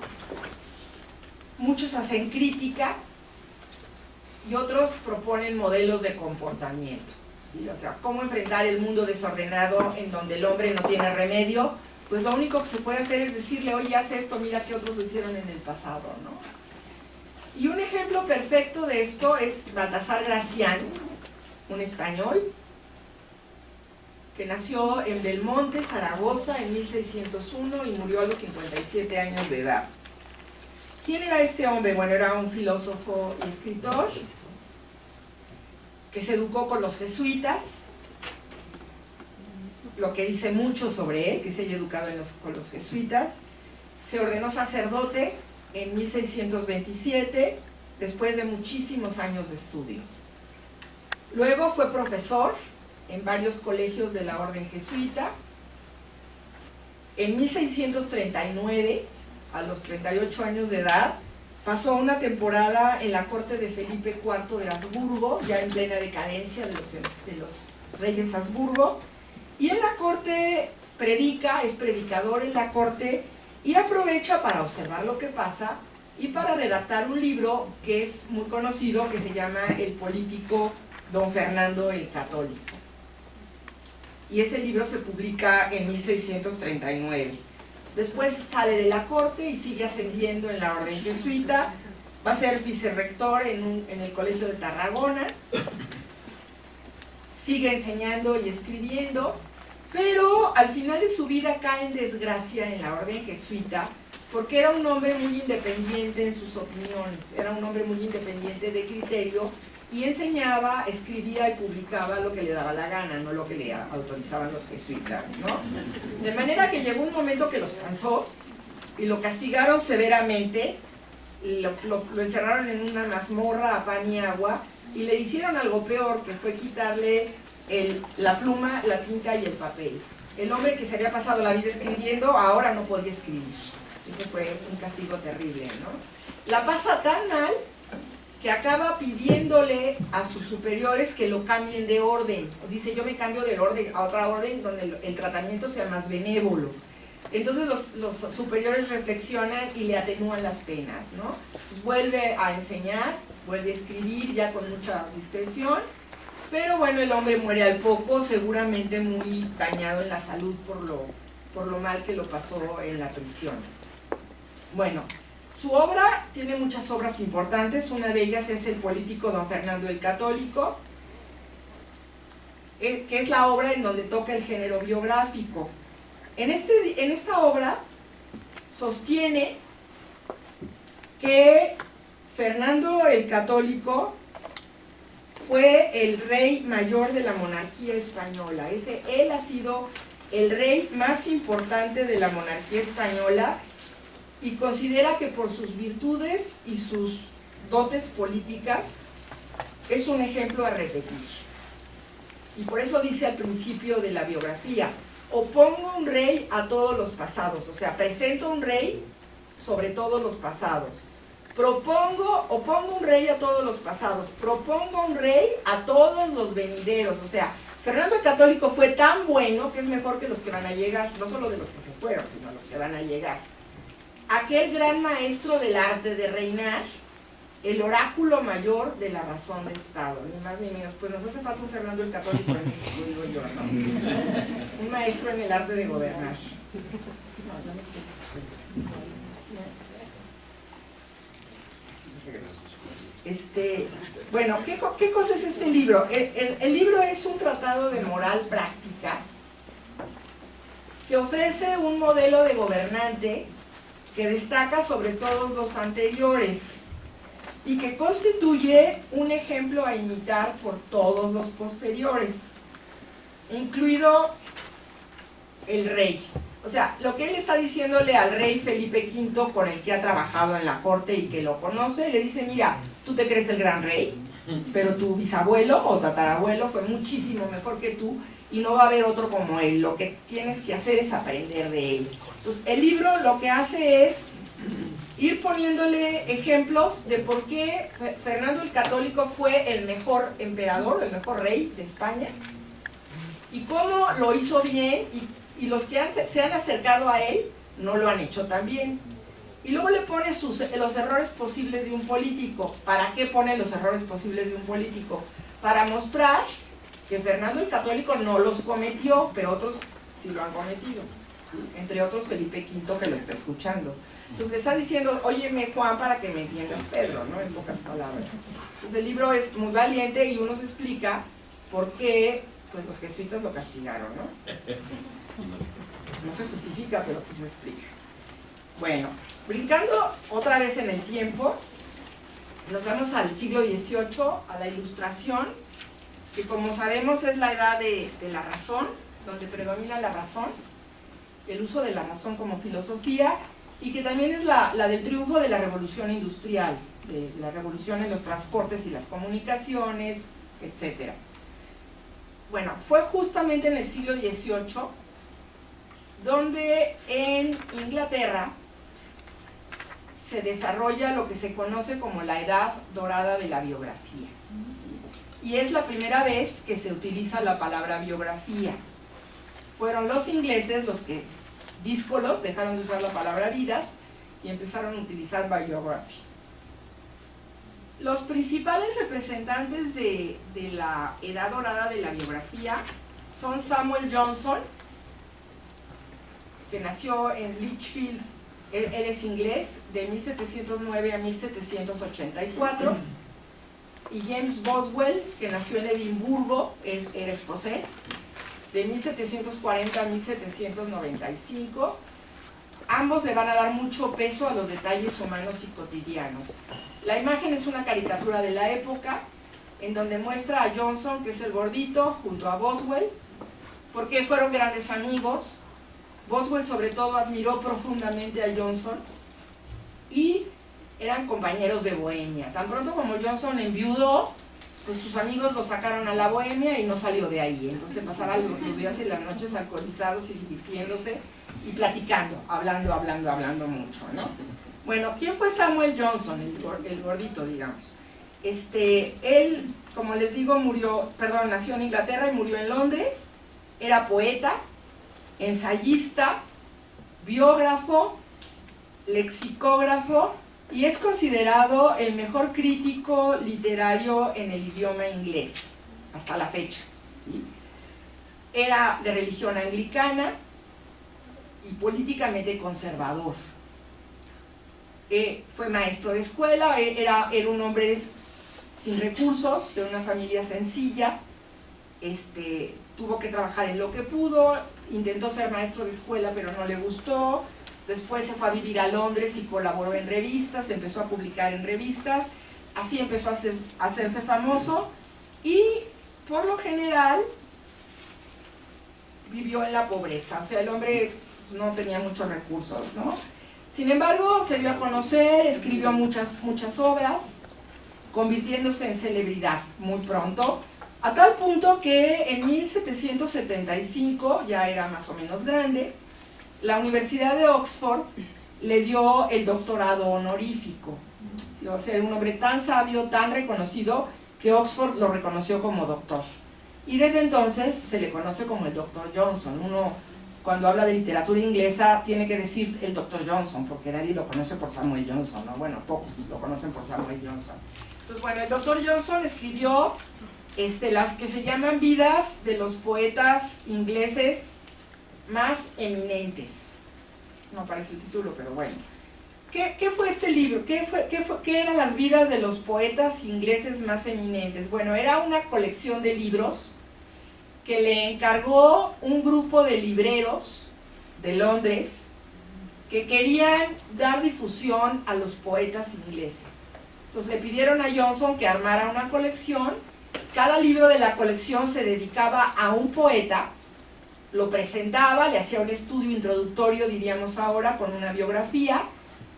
Muchos hacen crítica y otros proponen modelos de comportamiento, ¿sí? O sea, cómo enfrentar el mundo desordenado en donde el hombre no tiene remedio. Pues lo único que se puede hacer es decirle, oye, haz esto, mira que otros lo hicieron en el pasado, ¿no? Y un ejemplo perfecto de esto es Baltasar Gracián, un español, que nació en Belmonte, Zaragoza, en 1601 y murió a los 57 años de edad. ¿Quién era este hombre? Bueno, era un filósofo y escritor que se educó con los jesuitas, lo que dice mucho sobre él, que se haya educado con los jesuitas. Se ordenó sacerdote en 1627, después de muchísimos años de estudio. Luego fue profesor en varios colegios de la orden jesuita. En 1639, a los 38 años de edad, pasó una temporada en la corte de Felipe IV de Habsburgo, ya en plena decadencia de los reyes Habsburgo, y en la corte predica, es predicador en la corte, y aprovecha para observar lo que pasa y para redactar un libro que es muy conocido, que se llama El político Don Fernando el Católico. Y ese libro se publica en 1639. Después sale de la corte y sigue ascendiendo en la orden jesuita. Va a ser vicerrector en el Colegio de Tarragona. Sigue enseñando y escribiendo, pero al final de su vida cae en desgracia en la orden jesuita, porque era un hombre muy independiente en sus opiniones, era un hombre muy independiente de criterio, y enseñaba, escribía y publicaba lo que le daba la gana, no lo que le autorizaban los jesuitas, ¿no? De manera que llegó un momento que los cansó y lo castigaron severamente, lo encerraron en una mazmorra a pan y agua, y le hicieron algo peor, que fue quitarle la pluma, la tinta y el papel. El hombre que se había pasado la vida escribiendo, ahora no podía escribir. Ese fue un castigo terrible, ¿no? La pasa tan mal que acaba pidiéndole a sus superiores que lo cambien de orden. Dice, yo me cambio de orden a otra orden donde el tratamiento sea más benévolo. Entonces los superiores reflexionan y le atenúan las penas, ¿no? Entonces vuelve a enseñar, vuelve a escribir ya con mucha discreción, pero bueno, el hombre muere al poco, seguramente muy dañado en la salud por lo mal que lo pasó en la prisión. Bueno, su obra tiene muchas obras importantes, una de ellas es El político Don Fernando el Católico, que es la obra en donde toca el género biográfico. En esta obra sostiene que Fernando el Católico fue el rey mayor de la monarquía española. Él ha sido el rey más importante de la monarquía española y considera que por sus virtudes y sus dotes políticas es un ejemplo a repetir. Y por eso dice al principio de la biografía, opongo un rey a todos los pasados, o sea, presento un rey sobre todos los pasados. Opongo un rey a todos los pasados, propongo un rey a todos los venideros. O sea, Fernando el Católico fue tan bueno que es mejor que los que van a llegar, no solo de los que se fueron, sino los que van a llegar. Aquel gran maestro del arte de reinar, el oráculo mayor de la razón de Estado, ni más ni menos. Pues nos hace falta un Fernando el Católico en México, digo yo, ¿no? Un maestro en el arte de gobernar. Bueno, ¿qué cosa es este libro? El libro es un tratado de moral práctica que ofrece un modelo de gobernante que destaca sobre todos los anteriores y que constituye un ejemplo a imitar por todos los posteriores, incluido el rey. O sea, lo que él está diciéndole al rey Felipe V, con el que ha trabajado en la corte y que lo conoce, le dice, mira, tú te crees el gran rey, pero tu bisabuelo o tatarabuelo fue muchísimo mejor que tú y no va a haber otro como él. Lo que tienes que hacer es aprender de él. Entonces, el libro lo que hace es ir poniéndole ejemplos de por qué Fernando el Católico fue el mejor emperador, el mejor rey de España, y cómo lo hizo bien, y los que se han acercado a él no lo han hecho tan bien. Y luego le pone los errores posibles de un político. ¿Para qué pone los errores posibles de un político? Para mostrar que Fernando el Católico no los cometió, pero otros sí lo han cometido, ¿sí? Entre otros Felipe V, que lo está escuchando. Entonces le está diciendo, óyeme Juan, para que me entiendas Pedro, ¿no? En pocas palabras. Entonces el libro es muy valiente y uno se explica por qué pues los jesuitas lo castigaron, ¿no? No se justifica, pero sí se explica. Bueno, brincando otra vez en el tiempo, nos vamos al siglo XVIII, a la Ilustración, que como sabemos es la edad de la razón, donde predomina la razón, el uso de la razón como filosofía, y que también es la del triunfo de la revolución industrial, de la revolución en los transportes y las comunicaciones, etc. Bueno, fue justamente en el siglo XVIII donde en Inglaterra se desarrolla lo que se conoce como la edad dorada de la biografía. Y es la primera vez que se utiliza la palabra biografía. Fueron los ingleses los que, díscolos, dejaron de usar la palabra vidas y empezaron a utilizar biography. Los principales representantes de la edad dorada de la biografía son Samuel Johnson, que nació en Lichfield, él es inglés, de 1709 a 1784, y James Boswell, que nació en Edimburgo, era escocés, de 1740 a 1795. Ambos le van a dar mucho peso a los detalles humanos y cotidianos. La imagen es una caricatura de la época, en donde muestra a Johnson, que es el gordito, junto a Boswell, porque fueron grandes amigos. Boswell sobre todo admiró profundamente a Johnson y eran compañeros de bohemia. Tan pronto como Johnson enviudó, pues sus amigos lo sacaron a la bohemia y no salió de ahí. Entonces pasaban los días y las noches alcoholizados y divirtiéndose y platicando, hablando mucho, ¿no? Bueno, ¿quién fue Samuel Johnson, el gordito, digamos? Él, como les digo, nació en Inglaterra y murió en Londres. Era poeta, ensayista, biógrafo, lexicógrafo, y es considerado el mejor crítico literario en el idioma inglés, hasta la fecha, ¿sí? Era de religión anglicana y políticamente conservador. Fue maestro de escuela, era un hombre sin recursos, de una familia sencilla, tuvo que trabajar en lo que pudo, intentó ser maestro de escuela pero no le gustó. Después se fue a vivir a Londres y colaboró en revistas, empezó a publicar en revistas, así empezó a hacerse famoso y por lo general vivió en la pobreza, o sea, el hombre no tenía muchos recursos, ¿no? Sin embargo, se dio a conocer, escribió muchas obras, convirtiéndose en celebridad muy pronto, a tal punto que en 1775, ya era más o menos grande, la Universidad de Oxford le dio el doctorado honorífico. ¿Sí? O sea, era un hombre tan sabio, tan reconocido, que Oxford lo reconoció como doctor. Y desde entonces se le conoce como el Dr. Johnson. Uno, cuando habla de literatura inglesa, tiene que decir el Dr. Johnson, porque nadie lo conoce por Samuel Johnson, ¿no? Bueno, pocos lo conocen por Samuel Johnson. Entonces, bueno, el Dr. Johnson escribió las que se llaman vidas de los poetas ingleses más eminentes. No aparece el título, pero bueno. ¿Qué fue este libro? ¿Qué eran las vidas de los poetas ingleses más eminentes? Bueno, era una colección de libros que le encargó un grupo de libreros de Londres que querían dar difusión a los poetas ingleses. Entonces le pidieron a Johnson que armara una colección. Cada libro de la colección se dedicaba a un poeta, lo presentaba, le hacía un estudio introductorio, diríamos ahora, con una biografía,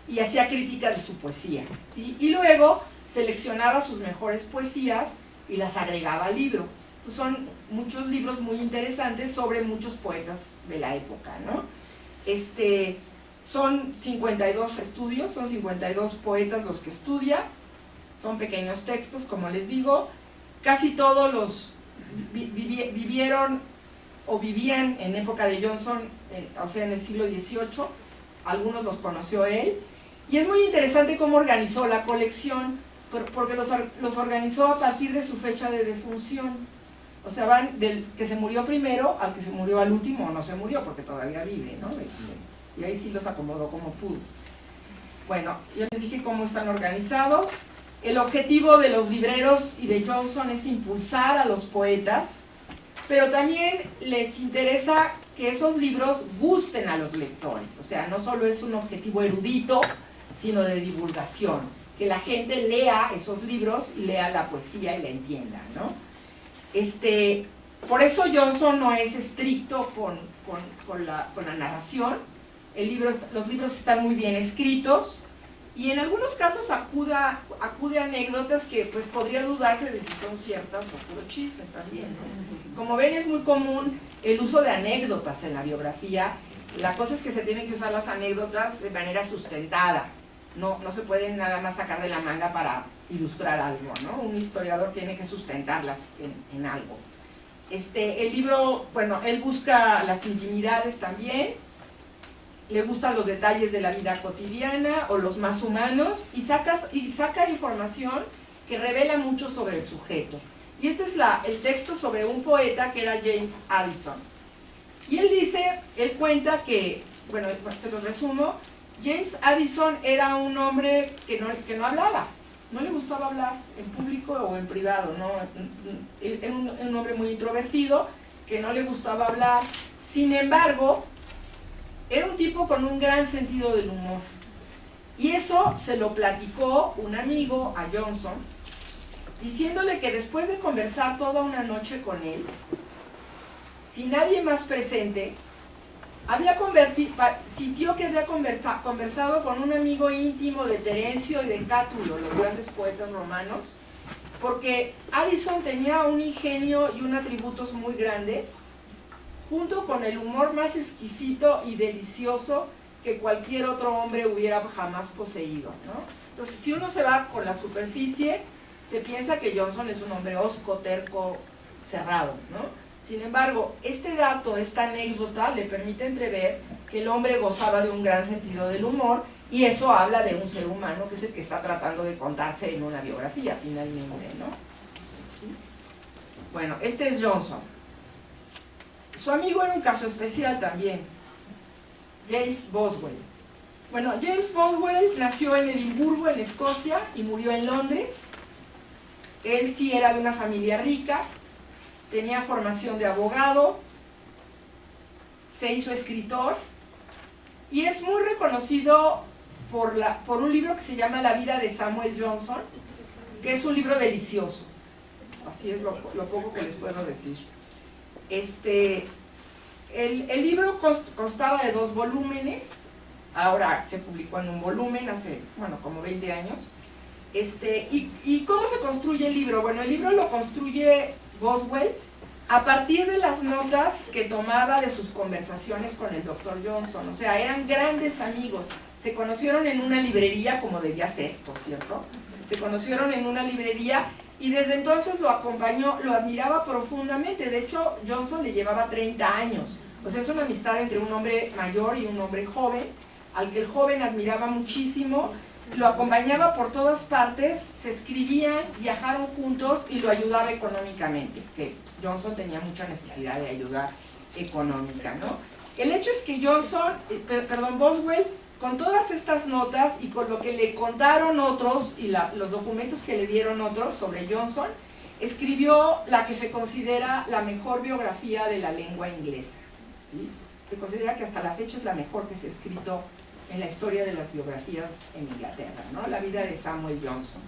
y hacía crítica de su poesía, ¿sí? Y luego seleccionaba sus mejores poesías y las agregaba al libro. Entonces son muchos libros muy interesantes sobre muchos poetas de la época, ¿no? Son 52 estudios, son 52 poetas los que estudia, son pequeños textos, como les digo. Casi todos los vivieron o vivían en época de Johnson, o sea, en el siglo XVIII, algunos los conoció él, y es muy interesante cómo organizó la colección, porque los organizó a partir de su fecha de defunción. O sea, van del que se murió primero al que se murió al último, o no se murió porque todavía vive, ¿no? Y ahí sí los acomodó como pudo. Bueno, ya les dije cómo están organizados. El objetivo de los libreros y de Johnson es impulsar a los poetas, pero también les interesa que esos libros gusten a los lectores. O sea, no solo es un objetivo erudito, sino de divulgación, que la gente lea esos libros y lea la poesía y la entienda, ¿no? Por eso Johnson no es estricto con la narración. Los libros están muy bien escritos y en algunos casos acude a anécdotas que pues podría dudarse de si son ciertas o puro chisme también, ¿no? Como ven, es muy común el uso de anécdotas en la biografía. La cosa es que se tienen que usar las anécdotas de manera sustentada. No se pueden nada más sacar de la manga para ilustrar algo, ¿no? Un historiador tiene que sustentarlas en algo. El libro, bueno, él busca las intimidades también, le gustan los detalles de la vida cotidiana o los más humanos, y saca información que revela mucho sobre el sujeto. Y este es el texto sobre un poeta que era James Addison. Y él cuenta que, bueno, se lo resumo. James Addison era un hombre que no hablaba, no le gustaba hablar en público o en privado, ¿no? Era un hombre muy introvertido, que no le gustaba hablar. Sin embargo, era un tipo con un gran sentido del humor. Y eso se lo platicó un amigo a Johnson, diciéndole que después de conversar toda una noche con él, sin nadie más presente, sintió que había conversado con un amigo íntimo de Terencio y de Cátulo, los grandes poetas romanos, porque Addison tenía un ingenio y unos atributos muy grandes, junto con el humor más exquisito y delicioso que cualquier otro hombre hubiera jamás poseído, ¿no? Entonces, si uno se va con la superficie, se piensa que Johnson es un hombre hosco, terco, cerrado, ¿no? Sin embargo, este dato, esta anécdota, le permite entrever que el hombre gozaba de un gran sentido del humor, y eso habla de un ser humano que es el que está tratando de contarse en una biografía, finalmente, ¿no? ¿Sí? Bueno, este es Johnson. Su amigo era un caso especial también, James Boswell. Bueno, James Boswell nació en Edimburgo, en Escocia, y murió en Londres. Él sí era de una familia rica, tenía formación de abogado, se hizo escritor, y es muy reconocido por un libro que se llama La vida de Samuel Johnson, que es un libro delicioso. Así es lo poco que les puedo decir. El libro constaba de 2 volúmenes, ahora se publicó en un volumen hace, bueno, como 20 años. ¿Y cómo se construye el libro? Bueno, el libro lo construye Boswell a partir de las notas que tomaba de sus conversaciones con el Dr. Johnson. O sea, eran grandes amigos, se conocieron en una librería, como debía ser, por cierto, se conocieron en una librería, y desde entonces lo acompañó, lo admiraba profundamente. De hecho, Johnson le llevaba 30 años, o sea, es una amistad entre un hombre mayor y un hombre joven, al que el joven admiraba muchísimo, lo acompañaba por todas partes, se escribían, viajaron juntos y lo ayudaba económicamente, que Johnson tenía mucha necesidad de ayuda económica, ¿no? El hecho es que Boswell con todas estas notas y con lo que le contaron otros y los documentos que le dieron otros sobre Johnson, escribió la que se considera la mejor biografía de la lengua inglesa, ¿sí? Se considera que hasta la fecha es la mejor que se ha escrito en la historia de las biografías en Inglaterra, ¿no? La vida de Samuel Johnson.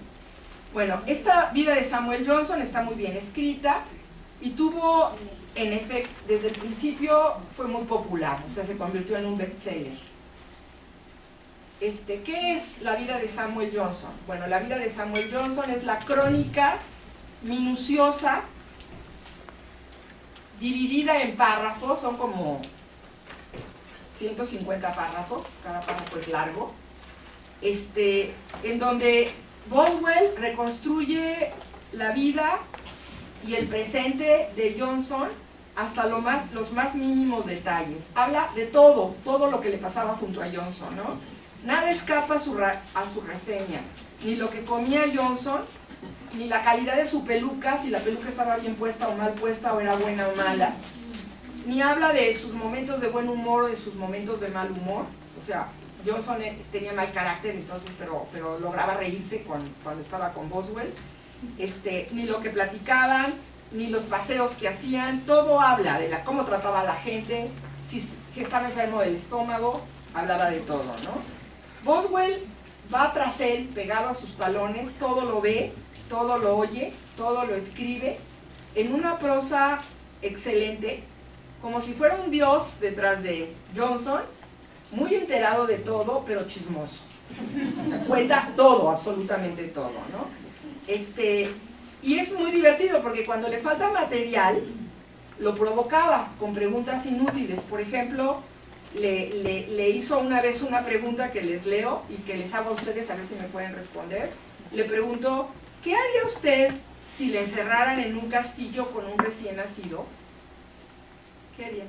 Bueno, esta vida de Samuel Johnson está muy bien escrita y tuvo, en efecto, desde el principio fue muy popular, o sea, se convirtió en un bestseller. ¿Qué es la vida de Samuel Johnson? Bueno, la vida de Samuel Johnson es la crónica minuciosa, dividida en párrafos, son como 150 párrafos, cada párrafo es largo, en donde Boswell reconstruye la vida y el presente de Johnson hasta los más mínimos detalles. Habla de todo lo que le pasaba junto a Johnson, ¿no? Nada escapa a su reseña, ni lo que comía Johnson, ni la calidad de su peluca, si la peluca estaba bien puesta o mal puesta, o era buena o mala, ni habla de sus momentos de buen humor o de sus momentos de mal humor. O sea, Johnson tenía mal carácter, entonces, pero lograba reírse cuando estaba con Boswell. Ni lo que platicaban, ni los paseos que hacían, todo habla de cómo trataba a la gente, si estaba enfermo del estómago, hablaba de todo, ¿no? Boswell va tras él, pegado a sus talones, todo lo ve, todo lo oye, todo lo escribe, en una prosa excelente, como si fuera un dios detrás de Johnson, muy enterado de todo, pero chismoso. O sea, cuenta todo, absolutamente todo, ¿no? Y es muy divertido porque cuando le falta material, lo provocaba con preguntas inútiles. Por ejemplo, le hizo una vez una pregunta que les leo y que les hago a ustedes a ver si me pueden responder. Le preguntó, ¿qué haría usted si le encerraran en un castillo con un recién nacido? ¿Qué harían?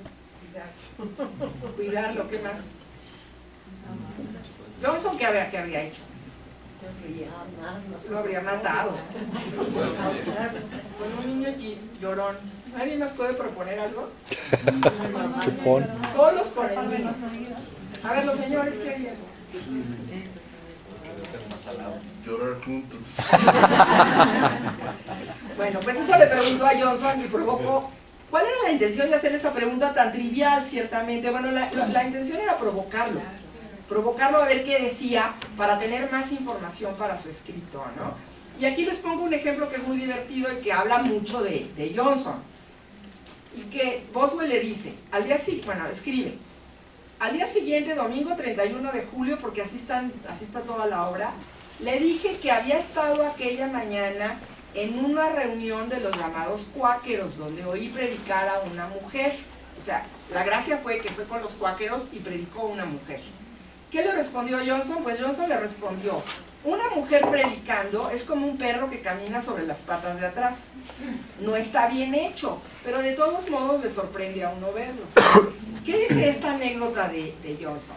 Cuidarlo, ¿qué más? Johnson, ¿qué habría hecho? Lo habría matado. Con un niño llorón. ¿Nadie más puede proponer algo? Chupón. Solos con el niño. A ver, los señores, ¿qué harían? Llorar juntos. Bueno, pues eso le preguntó a Johnson y provocó. ¿Cuál era la intención de hacer esa pregunta tan trivial, ciertamente? Bueno, la intención era provocarlo a ver qué decía para tener más información para su escrito, ¿no? Y aquí les pongo un ejemplo que es muy divertido y que habla mucho de Johnson. Y que Boswell le dice, escribe, al día siguiente, domingo 31 de julio, porque así está toda la obra, le dije que había estado aquella mañana en una reunión de los llamados cuáqueros, donde oí predicar a una mujer. O sea, la gracia fue que fue con los cuáqueros y predicó a una mujer. ¿Qué le respondió Johnson? Pues Johnson le respondió, una mujer predicando es como un perro que camina sobre las patas de atrás. No está bien hecho, pero de todos modos le sorprende a uno verlo. ¿Qué dice esta anécdota de Johnson?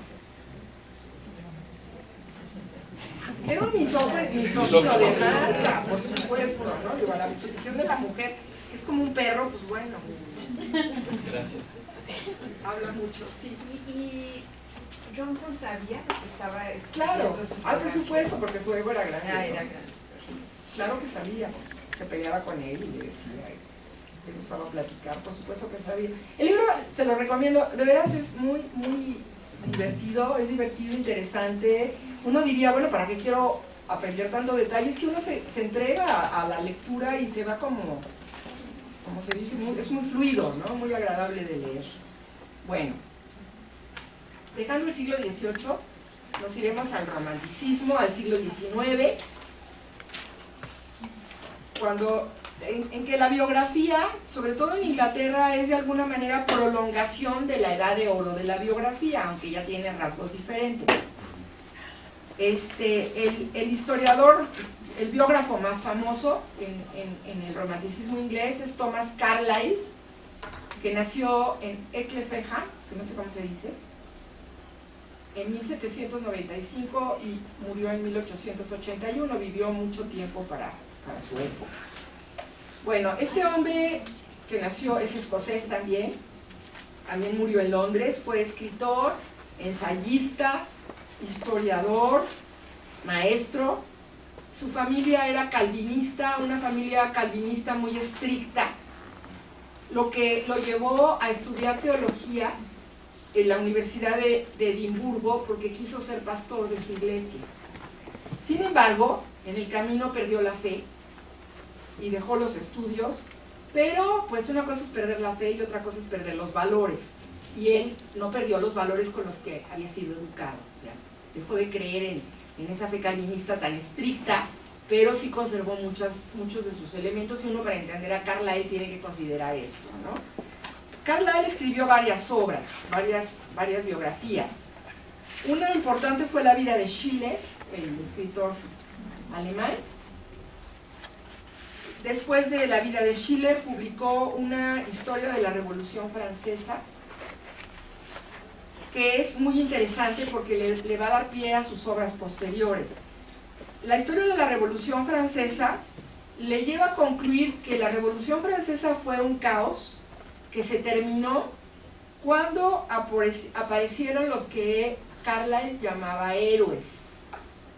Era un misógino de marca, por supuesto, ¿no? Digo, la visión de la mujer es como un perro, pues bueno. Gracias. Habla mucho, sí. Y Johnson sabía que estaba Claro, escribiendo su por supuesto, porque su ego era grande. Ah, ¿no? era grande. Claro que sabía, se peleaba con él y le decía, le gustaba platicar, por supuesto que sabía. El libro se lo recomiendo, de veras es muy, muy divertido, interesante. Uno diría, bueno, ¿para qué quiero aprender tanto detalle? Es que uno se entrega a la lectura y se va como se dice, es muy fluido, ¿no? Muy agradable de leer. Bueno, dejando el siglo XVIII, nos iremos al romanticismo, al siglo XIX, en que la biografía, sobre todo en Inglaterra, es de alguna manera prolongación de la edad de oro de la biografía, aunque ya tiene rasgos diferentes. El historiador, el biógrafo más famoso en el romanticismo inglés es Thomas Carlyle, que nació en Ecclefechan, que no sé cómo se dice, en 1795 y murió en 1881, vivió mucho tiempo para su época. Bueno, este hombre que nació es escocés también murió en Londres, fue escritor, ensayista, historiador, maestro. Su familia era calvinista, una familia calvinista muy estricta, lo que lo llevó a estudiar teología en la Universidad de Edimburgo porque quiso ser pastor de su iglesia. Sin embargo, en el camino perdió la fe y dejó los estudios, pero pues una cosa es perder la fe y otra cosa es perder los valores. Y él no perdió los valores con los que había sido educado, o sea, dejó de creer en esa fe calvinista tan estricta, pero sí conservó muchos de sus elementos, y uno para entender a Carlyle tiene que considerar esto, ¿no? Carlyle escribió varias obras, varias biografías. Una importante fue la vida de Schiller, el escritor alemán. Después de la vida de Schiller publicó una historia de la Revolución Francesa, que es muy interesante porque le va a dar pie a sus obras posteriores. La historia de la Revolución Francesa le lleva a concluir que la Revolución Francesa fue un caos que se terminó cuando aparecieron los que Carlyle llamaba héroes.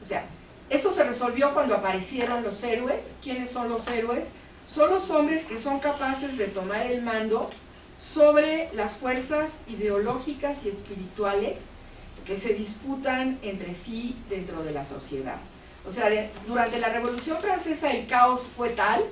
O sea, eso se resolvió cuando aparecieron los héroes. ¿Quiénes son los héroes? Son los hombres que son capaces de tomar el mando sobre las fuerzas ideológicas y espirituales que se disputan entre sí dentro de la sociedad. O sea, durante la Revolución Francesa el caos fue tal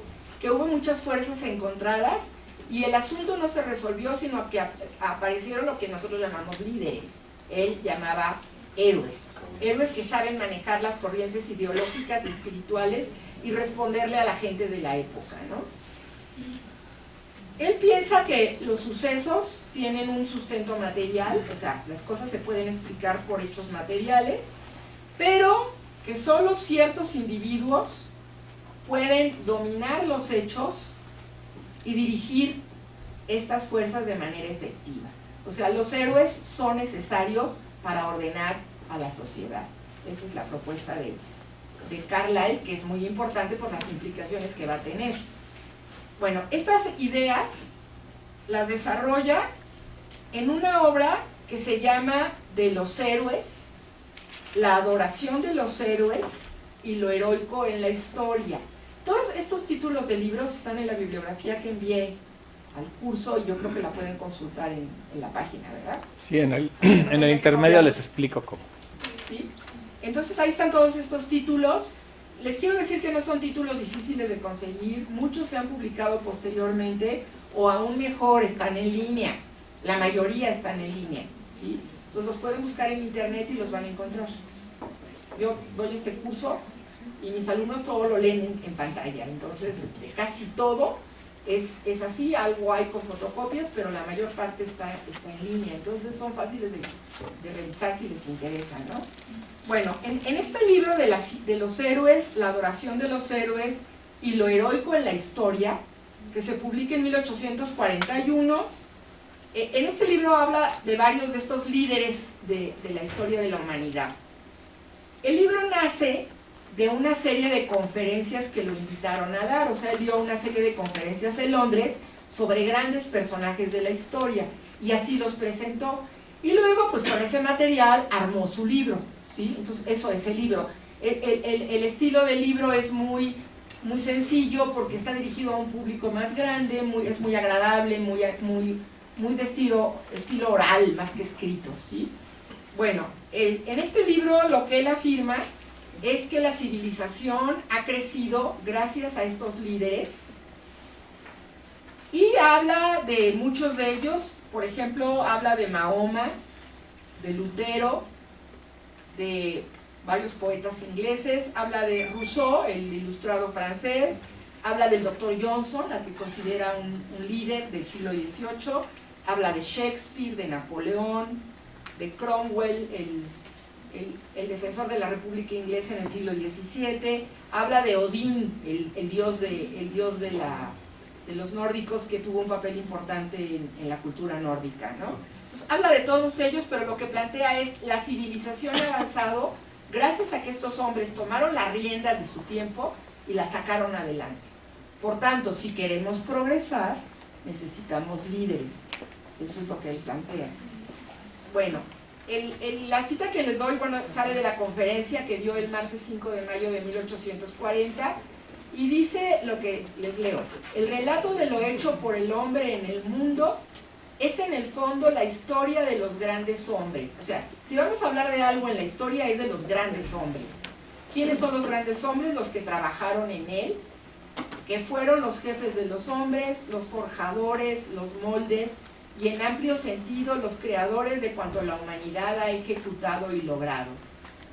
que hubo muchas fuerzas encontradas y el asunto no se resolvió, sino que aparecieron lo que nosotros llamamos líderes. Él llamaba héroes. Héroes que saben manejar las corrientes ideológicas y espirituales y responderle a la gente de la época, ¿no? Él piensa que los sucesos tienen un sustento material, o sea, las cosas se pueden explicar por hechos materiales, pero que solo ciertos individuos pueden dominar los hechos y dirigir estas fuerzas de manera efectiva. O sea, los héroes son necesarios para ordenar a la sociedad. Esa es la propuesta de Carlyle, que es muy importante por las implicaciones que va a tener. Bueno, estas ideas las desarrolla en una obra que se llama De los héroes, la adoración de los héroes y lo heroico en la historia. Todos estos títulos de libros están en la bibliografía que envié al curso y yo creo que la pueden consultar en la página, ¿verdad? Sí, en el intermedio les explico cómo. ¿Sí? Entonces ahí están todos estos títulos. Les quiero decir que no son títulos difíciles de conseguir, muchos se han publicado posteriormente o aún mejor están en línea, la mayoría están en línea, ¿sí? Entonces los pueden buscar en internet y los van a encontrar. Yo doy este curso y mis alumnos todo lo leen en pantalla, entonces casi todo es así, algo hay con fotocopias, pero la mayor parte está en línea, entonces son fáciles de revisar si les interesa, ¿no? Bueno, en este libro de los héroes, la adoración de los héroes y lo heroico en la historia, que se publica en 1841, en este libro habla de varios de estos líderes de la historia de la humanidad. El libro nace de una serie de conferencias que lo invitaron a dar, o sea, él dio una serie de conferencias en Londres sobre grandes personajes de la historia, y así los presentó. Y luego, pues con ese material, armó su libro, ¿sí? Entonces, eso es el libro. El estilo del libro es muy sencillo porque está dirigido a un público más grande, es muy agradable, muy de estilo oral, más que escrito, ¿sí? Bueno, en este libro lo que él afirma es que la civilización ha crecido gracias a estos líderes y habla de muchos de ellos. Por ejemplo, habla de Mahoma, de Lutero, de varios poetas ingleses, habla de Rousseau, el ilustrado francés, habla del Dr. Johnson, al que considera un líder del siglo XVIII, habla de Shakespeare, de Napoleón, de Cromwell, el defensor de la República Inglesa en el siglo XVII, habla de Odín, el dios de los nórdicos, que tuvo un papel importante en la cultura nórdica, ¿no? Entonces habla de todos ellos, pero lo que plantea es la civilización ha avanzado gracias a que estos hombres tomaron las riendas de su tiempo y la sacaron adelante. Por tanto, si queremos progresar, necesitamos líderes. Eso es lo que él plantea. Bueno, La cita que les doy, bueno, sale de la conferencia que dio el martes 5 de mayo de 1840 y dice lo que les leo. El relato de lo hecho por el hombre en el mundo es en el fondo la historia de los grandes hombres. O sea, si vamos a hablar de algo en la historia es de los grandes hombres. ¿Quiénes son los grandes hombres? Los que trabajaron en él, que fueron los jefes de los hombres, los forjadores, los moldes, y en amplio sentido los creadores de cuanto la humanidad ha ejecutado y logrado.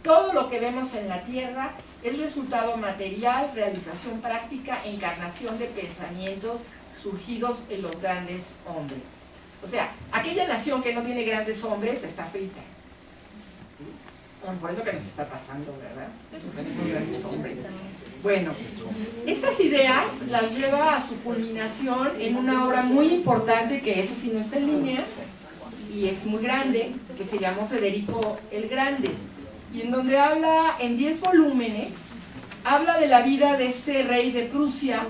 Todo lo que vemos en la Tierra es resultado material, realización práctica, encarnación de pensamientos surgidos en los grandes hombres. O sea, aquella nación que no tiene grandes hombres está frita. ¿Sí? Bueno, pues es lo que nos está pasando, ¿verdad? No tenemos grandes hombres. Bueno, estas ideas las lleva a su culminación en una obra muy importante, que esa sí no está en línea, y es muy grande, que se llamó Federico el Grande, y en donde habla en 10 volúmenes, habla de la vida de este rey de Prusia,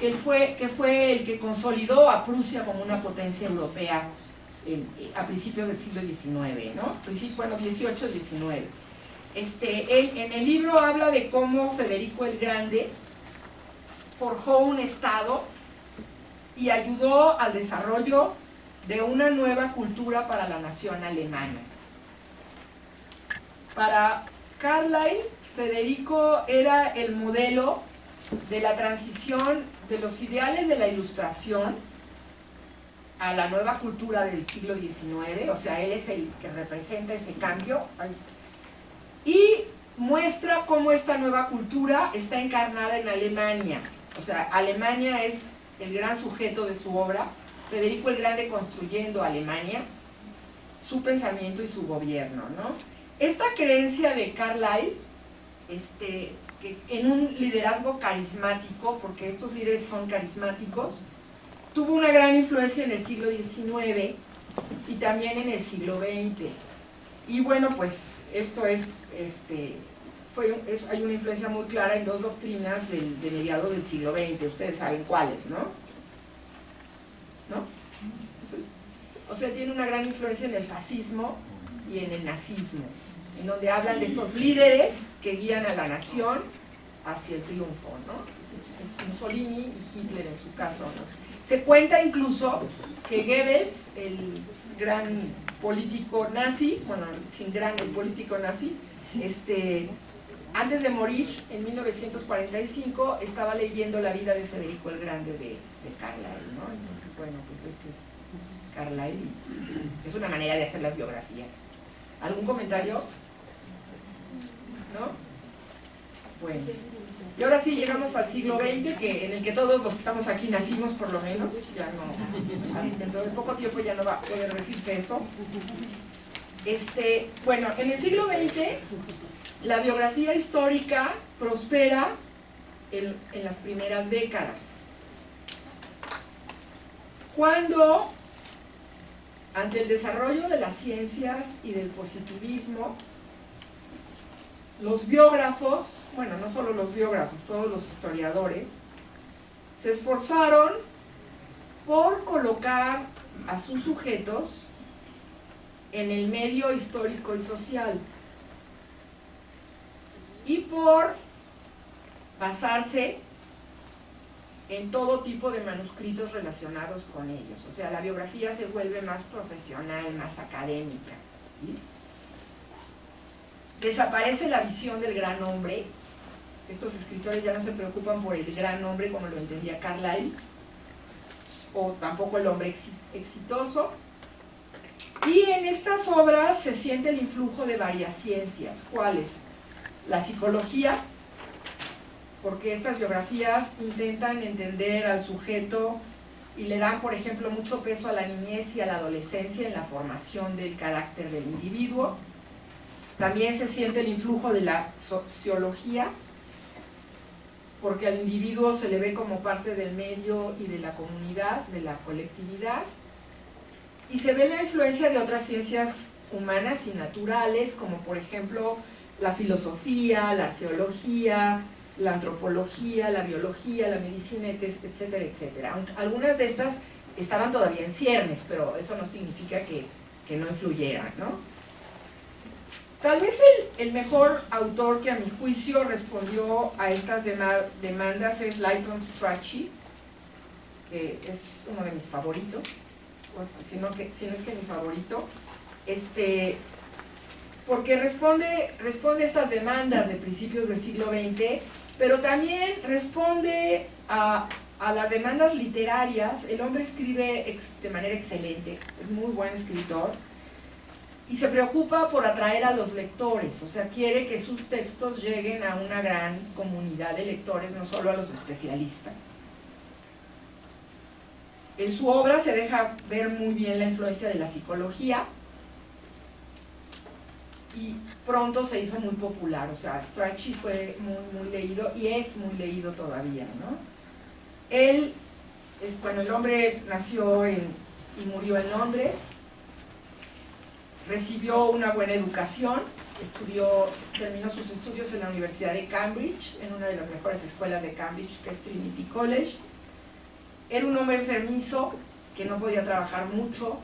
que fue el que consolidó a Prusia como una potencia europea a principios del siglo XIX, ¿no? Bueno, 18, 19. Él en el libro habla de cómo Federico el Grande forjó un estado y ayudó al desarrollo de una nueva cultura para la nación alemana. Para Carlyle, Federico era el modelo de la transición de los ideales de la Ilustración a la nueva cultura del siglo XIX, o sea, él es el que representa ese cambio. Y muestra cómo esta nueva cultura está encarnada en Alemania. O sea, Alemania es el gran sujeto de su obra, Federico el Grande construyendo Alemania, su pensamiento y su gobierno, ¿no? Esta creencia de Carlyle, que en un liderazgo carismático, porque estos líderes son carismáticos, tuvo una gran influencia en el siglo XIX y también en el siglo XX. Y bueno, pues esto hay una influencia muy clara en dos doctrinas de mediados del siglo XX, ustedes saben cuáles, ¿no? ¿No? O sea, tiene una gran influencia en el fascismo y en el nazismo, en donde hablan de estos líderes que guían a la nación hacia el triunfo, ¿no? Es Mussolini y Hitler en su caso, ¿no? Se cuenta incluso que Goebbels, el gran político nazi, bueno, sin gran, el político nazi, antes de morir en 1945 estaba leyendo la vida de Federico el Grande de Carlyle, ¿no? Entonces, bueno, pues este es Carlyle, es una manera de hacer las biografías. ¿Algún comentario? ¿No? Bueno, y ahora sí llegamos al siglo XX, en el que todos los que estamos aquí nacimos, por lo menos, ya no, dentro de poco tiempo ya no va a poder decirse eso. Bueno, en el siglo XX la biografía histórica prospera en las primeras décadas, cuando ante el desarrollo de las ciencias y del positivismo, los biógrafos, bueno, no solo los biógrafos, todos los historiadores, se esforzaron por colocar a sus sujetos en el medio histórico y social y por basarse en todo tipo de manuscritos relacionados con ellos. O sea, la biografía se vuelve más profesional, más académica, ¿sí? Desaparece la visión del gran hombre. Estos escritores ya no se preocupan por el gran hombre como lo entendía Carlyle, o tampoco el hombre exitoso. Y en estas obras se siente el influjo de varias ciencias. ¿Cuáles? La psicología, porque estas biografías intentan entender al sujeto y le dan, por ejemplo, mucho peso a la niñez y a la adolescencia en la formación del carácter del individuo. También se siente el influjo de la sociología, porque al individuo se le ve como parte del medio y de la comunidad, de la colectividad. Y se ve la influencia de otras ciencias humanas y naturales, como por ejemplo la filosofía, la arqueología, la antropología, la biología, la medicina, etcétera, etcétera. Algunas de estas estaban todavía en ciernes, pero eso no significa que no influyeran, ¿no? Tal vez el mejor autor que a mi juicio respondió a estas demandas es Lytton Strachey, que es uno de mis favoritos, si no es que mi favorito, porque responde a esas demandas de principios del siglo XX, pero también responde a las demandas literarias. El hombre escribe de manera excelente, es muy buen escritor, y se preocupa por atraer a los lectores, o sea, quiere que sus textos lleguen a una gran comunidad de lectores, no solo a los especialistas. En su obra se deja ver muy bien la influencia de la psicología, y pronto se hizo muy popular, o sea, Strachey fue muy leído, y es muy leído todavía, ¿no? Él, bueno, el hombre nació y murió en Londres, recibió una buena educación, terminó sus estudios en la Universidad de Cambridge, en una de las mejores escuelas de Cambridge, que es Trinity College. Era un hombre enfermizo, que no podía trabajar mucho,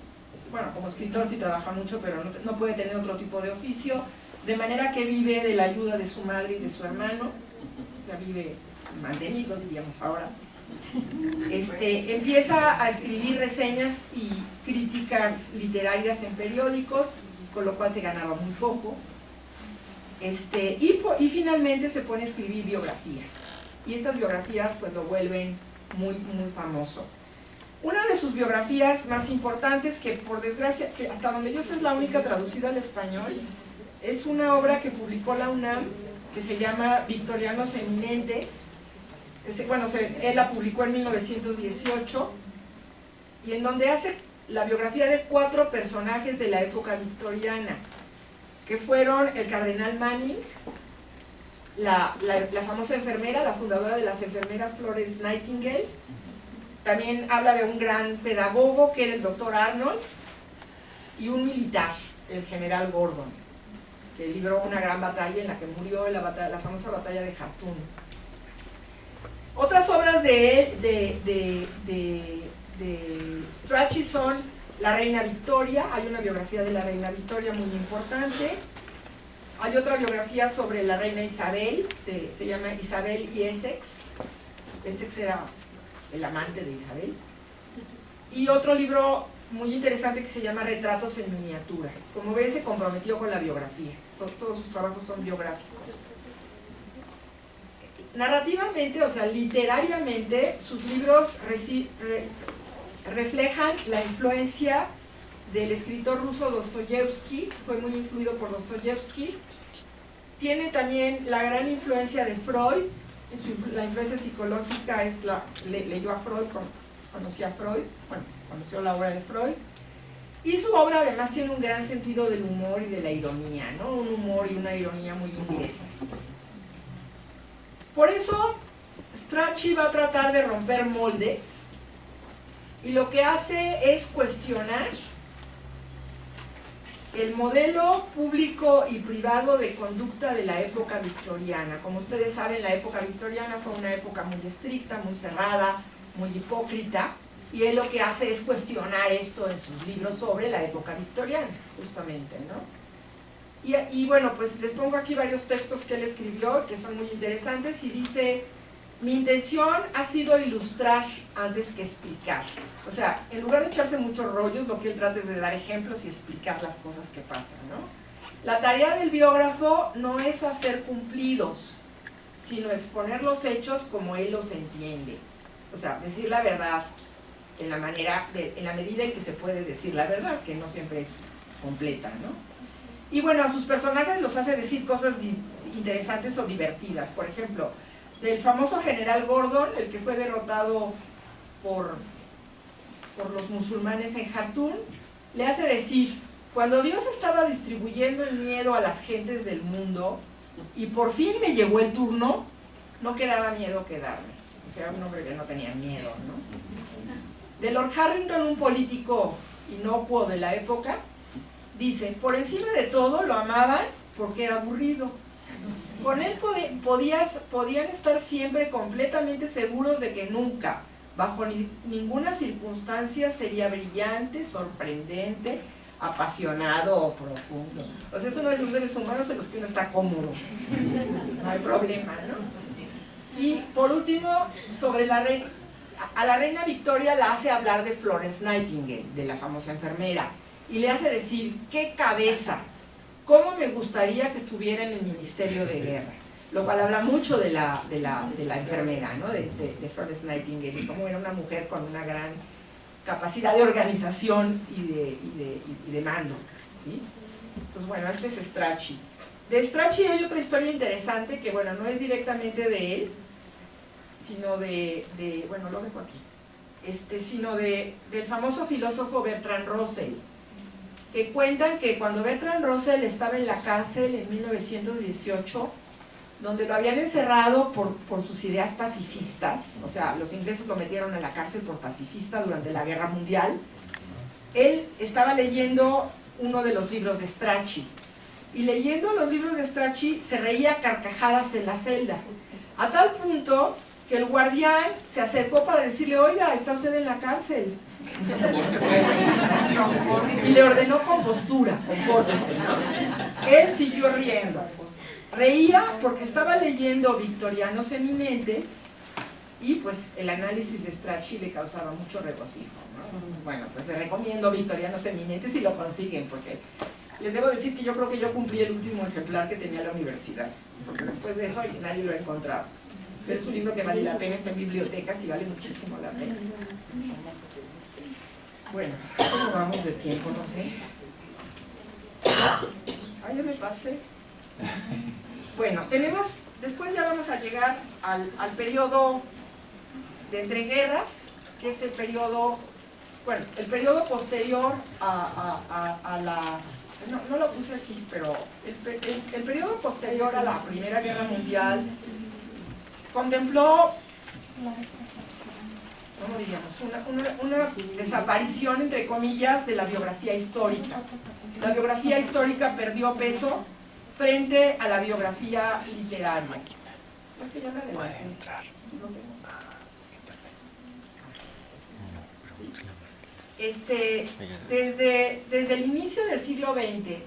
bueno, como escritor sí trabaja mucho, pero no puede tener otro tipo de oficio, de manera que vive de la ayuda de su madre y de su hermano, o sea, vive mantenido, diríamos ahora. Empieza a escribir reseñas y críticas literarias en periódicos, con lo cual se ganaba muy poco, y finalmente se pone a escribir biografías, y estas biografías pues lo vuelven muy famoso. Una de sus biografías más importantes, que por desgracia, que hasta donde yo sé es la única traducida al español, es una obra que publicó la UNAM, que se llama Victorianos Eminentes. Él la publicó en 1918, y en donde hace la biografía de 4 personajes de la época victoriana, que fueron el cardenal Manning, la famosa enfermera, la fundadora de las enfermeras Florence Nightingale. También habla de un gran pedagogo, que era el doctor Arnold, y un militar, el general Gordon, que libró una gran batalla en la que murió, la famosa batalla de Jartún. Otras obras de Strachey son La Reina Victoria. Hay una biografía de la Reina Victoria muy importante. Hay otra biografía sobre la Reina Isabel, se llama Isabel y Essex. Essex era el amante de Isabel. Y otro libro muy interesante que se llama Retratos en miniatura. Como ven, se comprometió con la biografía. Todos sus trabajos son biográficos. Narrativamente, o sea, literariamente, sus libros reflejan la influencia del escritor ruso Dostoyevsky. Fue muy influido por Dostoyevsky. Tiene también la gran influencia de Freud. La influencia psicológica leyó a Freud, conoció a Freud, bueno, conoció la obra de Freud. Y su obra además tiene un gran sentido del humor y de la ironía, ¿no? Un humor y una ironía muy inglesas. Por eso, Strachey va a tratar de romper moldes, y lo que hace es cuestionar el modelo público y privado de conducta de la época victoriana. Como ustedes saben, la época victoriana fue una época muy estricta, muy cerrada, muy hipócrita, y él lo que hace es cuestionar esto en sus libros sobre la época victoriana, justamente, ¿no? Y bueno, pues les pongo aquí varios textos que él escribió, que son muy interesantes, y dice: mi intención ha sido ilustrar antes que explicar. O sea, en lugar de echarse muchos rollos, lo que él trata es de dar ejemplos y explicar las cosas que pasan, ¿no? La tarea del biógrafo no es hacer cumplidos, sino exponer los hechos como él los entiende. O sea, decir la verdad en la medida en que se puede decir la verdad, que no siempre es completa, ¿no? Y bueno, a sus personajes los hace decir cosas interesantes o divertidas. Por ejemplo, del famoso general Gordon, el que fue derrotado por los musulmanes en Jartún, le hace decir: cuando Dios estaba distribuyendo el miedo a las gentes del mundo y por fin me llegó el turno, no quedaba miedo quedarme. O sea, un hombre que no tenía miedo, ¿no? De Lord Harrington, un político inocuo de la época, dice: por encima de todo lo amaban porque era aburrido. Con él podían estar siempre completamente seguros de que nunca, bajo ninguna circunstancia, sería brillante, sorprendente, apasionado o profundo. O sea, es uno de esos seres humanos en los que uno está cómodo. No hay problema, ¿no? Y por último, sobre a la reina Victoria la hace hablar de Florence Nightingale, de la famosa enfermera, y le hace decir, ¡qué cabeza! ¿Cómo me gustaría que estuviera en el Ministerio de Guerra? Lo cual habla mucho de la enfermera, ¿no? de Florence Nightingale, y cómo era una mujer con una gran capacidad de organización y de mando, ¿sí? Entonces, bueno, este es Strachey. De Strachey hay otra historia interesante que, bueno, no es directamente de él, sino bueno, lo dejo aquí, sino del famoso filósofo Bertrand Russell, que cuentan que cuando Bertrand Russell estaba en la cárcel en 1918, donde lo habían encerrado por sus ideas pacifistas, o sea, los ingleses lo metieron en la cárcel por pacifista durante la Guerra Mundial, él estaba leyendo uno de los libros de Strachey, y leyendo los libros de Strachey se reía a carcajadas en la celda, a tal punto que el guardián se acercó para decirle, oiga, está usted en la cárcel. Y le ordenó compostura, compórtese, ¿no? Él siguió riendo. Reía porque estaba leyendo Victorianos Eminentes y pues el análisis de Strachey le causaba mucho regocijo, ¿no? Entonces, bueno, pues le recomiendo Victorianos Eminentes si lo consiguen, porque les debo decir que yo creo que yo cumplí el último ejemplar que tenía la universidad, porque después de eso nadie lo ha encontrado. Pero es un libro que vale la pena, está en bibliotecas y vale muchísimo la pena. Bueno, ¿cómo vamos de tiempo? No sé. Ya me pasé. Bueno, después ya vamos a llegar al periodo de entreguerras, que es el periodo posterior a la... No lo puse aquí, pero el periodo posterior a la Primera Guerra Mundial contempló, ¿cómo diríamos? Una desaparición, entre comillas, de la biografía histórica. La biografía histórica perdió peso frente a la biografía literaria. Es que ya me adelanté. Desde el inicio del siglo XX,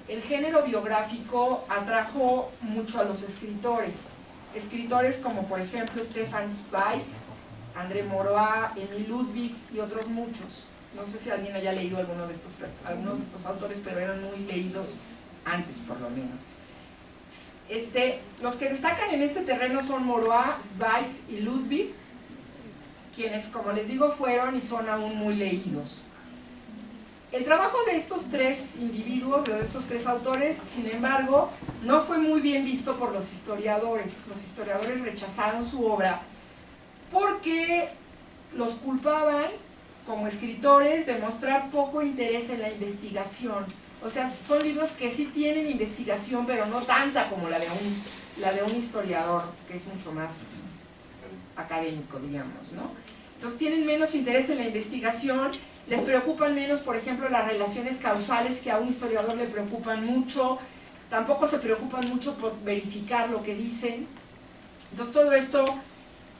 el género biográfico atrajo mucho a los escritores. Escritores como, por ejemplo, Stefan Zweig, André Maurois, Émile Ludwig y otros muchos. No sé si alguien haya leído algunos de estos autores, pero eran muy leídos antes, por lo menos. Los que destacan en este terreno son Maurois, Zweig y Ludwig, quienes, como les digo, fueron y son aún muy leídos. El trabajo de estos tres individuos, de estos tres autores, sin embargo, no fue muy bien visto por los historiadores. Los historiadores rechazaron su obra porque los culpaban, como escritores, de mostrar poco interés en la investigación. O sea, son libros que sí tienen investigación, pero no tanta como la de un historiador, que es mucho más académico, digamos, ¿no? Entonces tienen menos interés en la investigación, les preocupan menos, por ejemplo, las relaciones causales, que a un historiador le preocupan mucho, tampoco se preocupan mucho por verificar lo que dicen. Entonces todo esto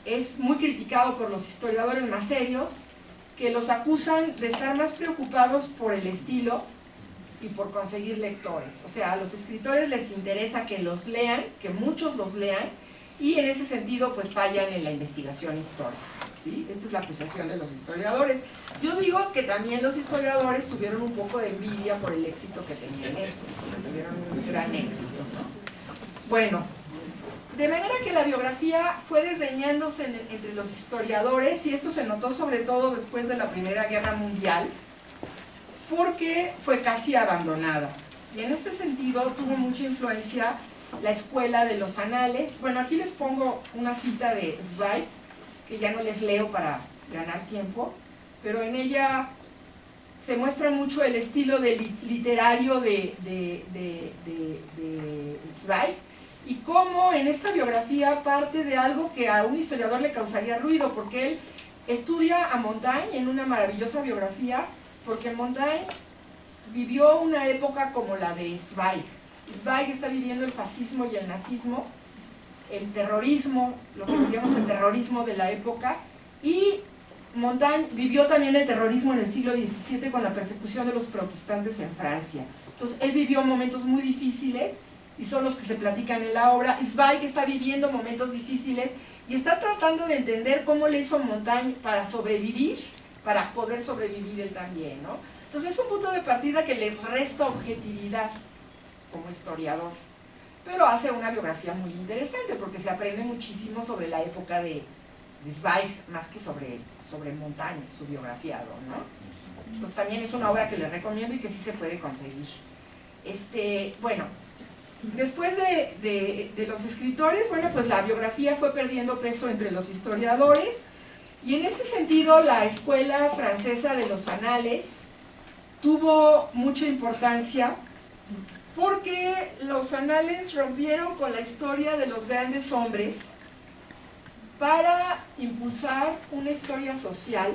es muy criticado por los historiadores más serios, que los acusan de estar más preocupados por el estilo y por conseguir lectores. O sea, a los escritores les interesa que los lean, que muchos los lean, y en ese sentido pues fallan en la investigación histórica, ¿sí? Esta es la acusación de los historiadores. Yo digo que también los historiadores tuvieron un poco de envidia por el éxito que tenían estos, porque tuvieron un gran éxito, ¿no? Bueno, de manera que la biografía fue desdeñándose entre los historiadores, y esto se notó sobre todo después de la Primera Guerra Mundial, porque fue casi abandonada. Y en este sentido tuvo mucha influencia la escuela de los anales. Bueno, aquí les pongo una cita de Zweig, que ya no les leo para ganar tiempo, pero en ella se muestra mucho el estilo literario de Zweig, y cómo en esta biografía parte de algo que a un historiador le causaría ruido, porque él estudia a Montaigne en una maravillosa biografía, porque Montaigne vivió una época como la de Zweig. Zweig está viviendo el fascismo y el nazismo, el terrorismo, lo que diríamos el terrorismo de la época, y Montaigne vivió también el terrorismo en el siglo XVII con la persecución de los protestantes en Francia. Entonces, él vivió momentos muy difíciles y son los que se platican en la obra. Zweig está viviendo momentos difíciles y está tratando de entender cómo le hizo Montaigne para sobrevivir, para poder sobrevivir él también, ¿no? Entonces, es un punto de partida que le resta objetividad como historiador. Pero hace una biografía muy interesante porque se aprende muchísimo sobre la época de Zweig, más que sobre Montaigne, su biografiado, ¿no? Pues también es una obra que les recomiendo y que sí se puede conseguir. Bueno, después de los escritores, bueno, pues la biografía fue perdiendo peso entre los historiadores y en ese sentido la escuela francesa de los anales tuvo mucha importancia porque los anales rompieron con la historia de los grandes hombres para impulsar una historia social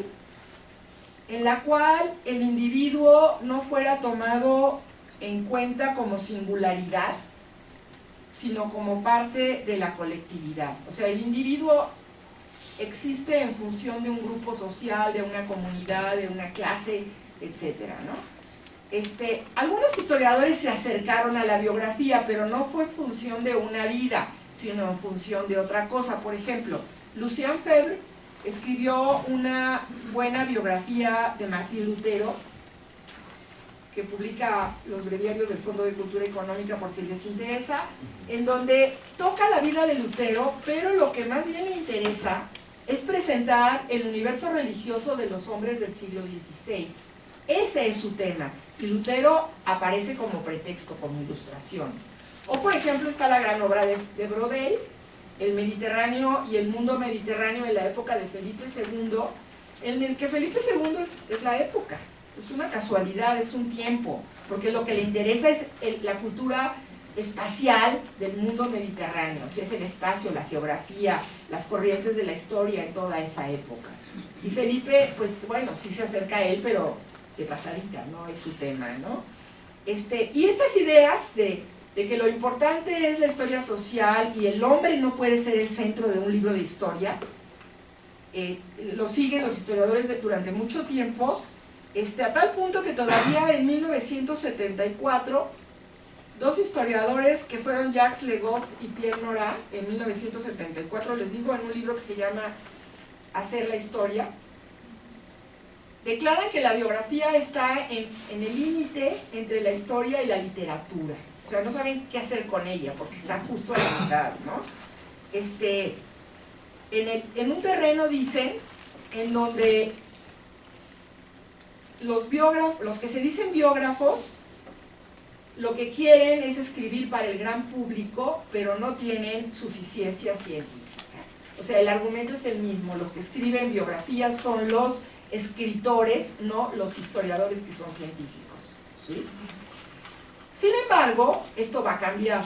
en la cual el individuo no fuera tomado en cuenta como singularidad, sino como parte de la colectividad. O sea, el individuo existe en función de un grupo social, de una comunidad, de una clase, etcétera, ¿no? Algunos historiadores se acercaron a la biografía, pero no fue en función de una vida, sino en función de otra cosa. Por ejemplo, Lucien Febvre escribió una buena biografía de Martín Lutero, que publica los breviarios del Fondo de Cultura Económica por si les interesa, en donde toca la vida de Lutero, pero lo que más bien le interesa es presentar el universo religioso de los hombres del siglo XVI. Ese es su tema, y Lutero aparece como pretexto, como ilustración. O por ejemplo está la gran obra de Brodel, El Mediterráneo y el mundo mediterráneo en la época de Felipe II, en el que Felipe II es la época, es una casualidad, es un tiempo, porque lo que le interesa es la cultura espacial del mundo mediterráneo, o sea, es el espacio, la geografía, las corrientes de la historia en toda esa época. Y Felipe, pues bueno, sí se acerca a él, pero de pasadita, no es su tema, ¿no? Y estas ideas de que lo importante es la historia social y el hombre no puede ser el centro de un libro de historia, lo siguen los historiadores durante mucho tiempo, a tal punto que todavía en 1974, dos historiadores que fueron Jacques Le Goff y Pierre Nora, en 1974, les digo, en un libro que se llama Hacer la historia, declaran que la biografía está en el límite entre la historia y la literatura. O sea, no saben qué hacer con ella, porque está justo a la mitad, ¿no? En un terreno, dicen, en donde los que se dicen biógrafos, lo que quieren es escribir para el gran público, pero no tienen suficiencia científica. O sea, el argumento es el mismo, los que escriben biografías son los escritores, no los historiadores que son científicos, ¿sí? Sin embargo, esto va a cambiar.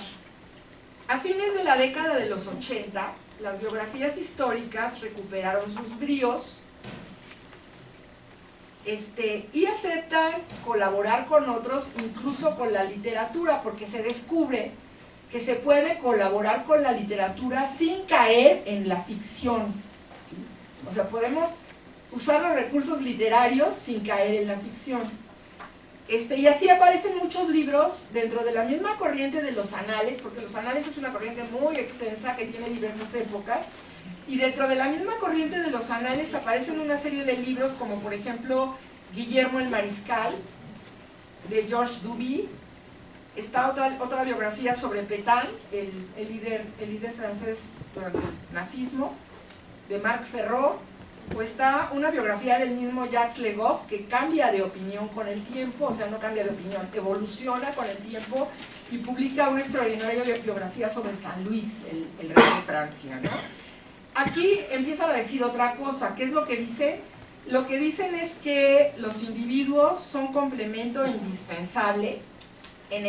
A fines de la década de los 80, las biografías históricas recuperaron sus bríos y aceptan colaborar con otros, incluso con la literatura, porque se descubre que se puede colaborar con la literatura sin caer en la ficción, ¿sí? O sea, podemos usar los recursos literarios sin caer en la ficción. Y así aparecen muchos libros dentro de la misma corriente de los anales, porque los anales es una corriente muy extensa que tiene diversas épocas, y dentro de la misma corriente de los anales aparecen una serie de libros como por ejemplo Guillermo el Mariscal, de Georges Duby. Está otra biografía sobre Pétain, el líder francés durante el nazismo, de Marc Ferraud. O está una biografía del mismo Jacques Le Goff, que cambia de opinión con el tiempo, o sea, no cambia de opinión, evoluciona con el tiempo y publica una extraordinaria biografía sobre San Luis, el rey de Francia, ¿no? Aquí empiezan a decir otra cosa. ¿Qué es lo que dicen? Lo que dicen es que los individuos son complemento indispensable en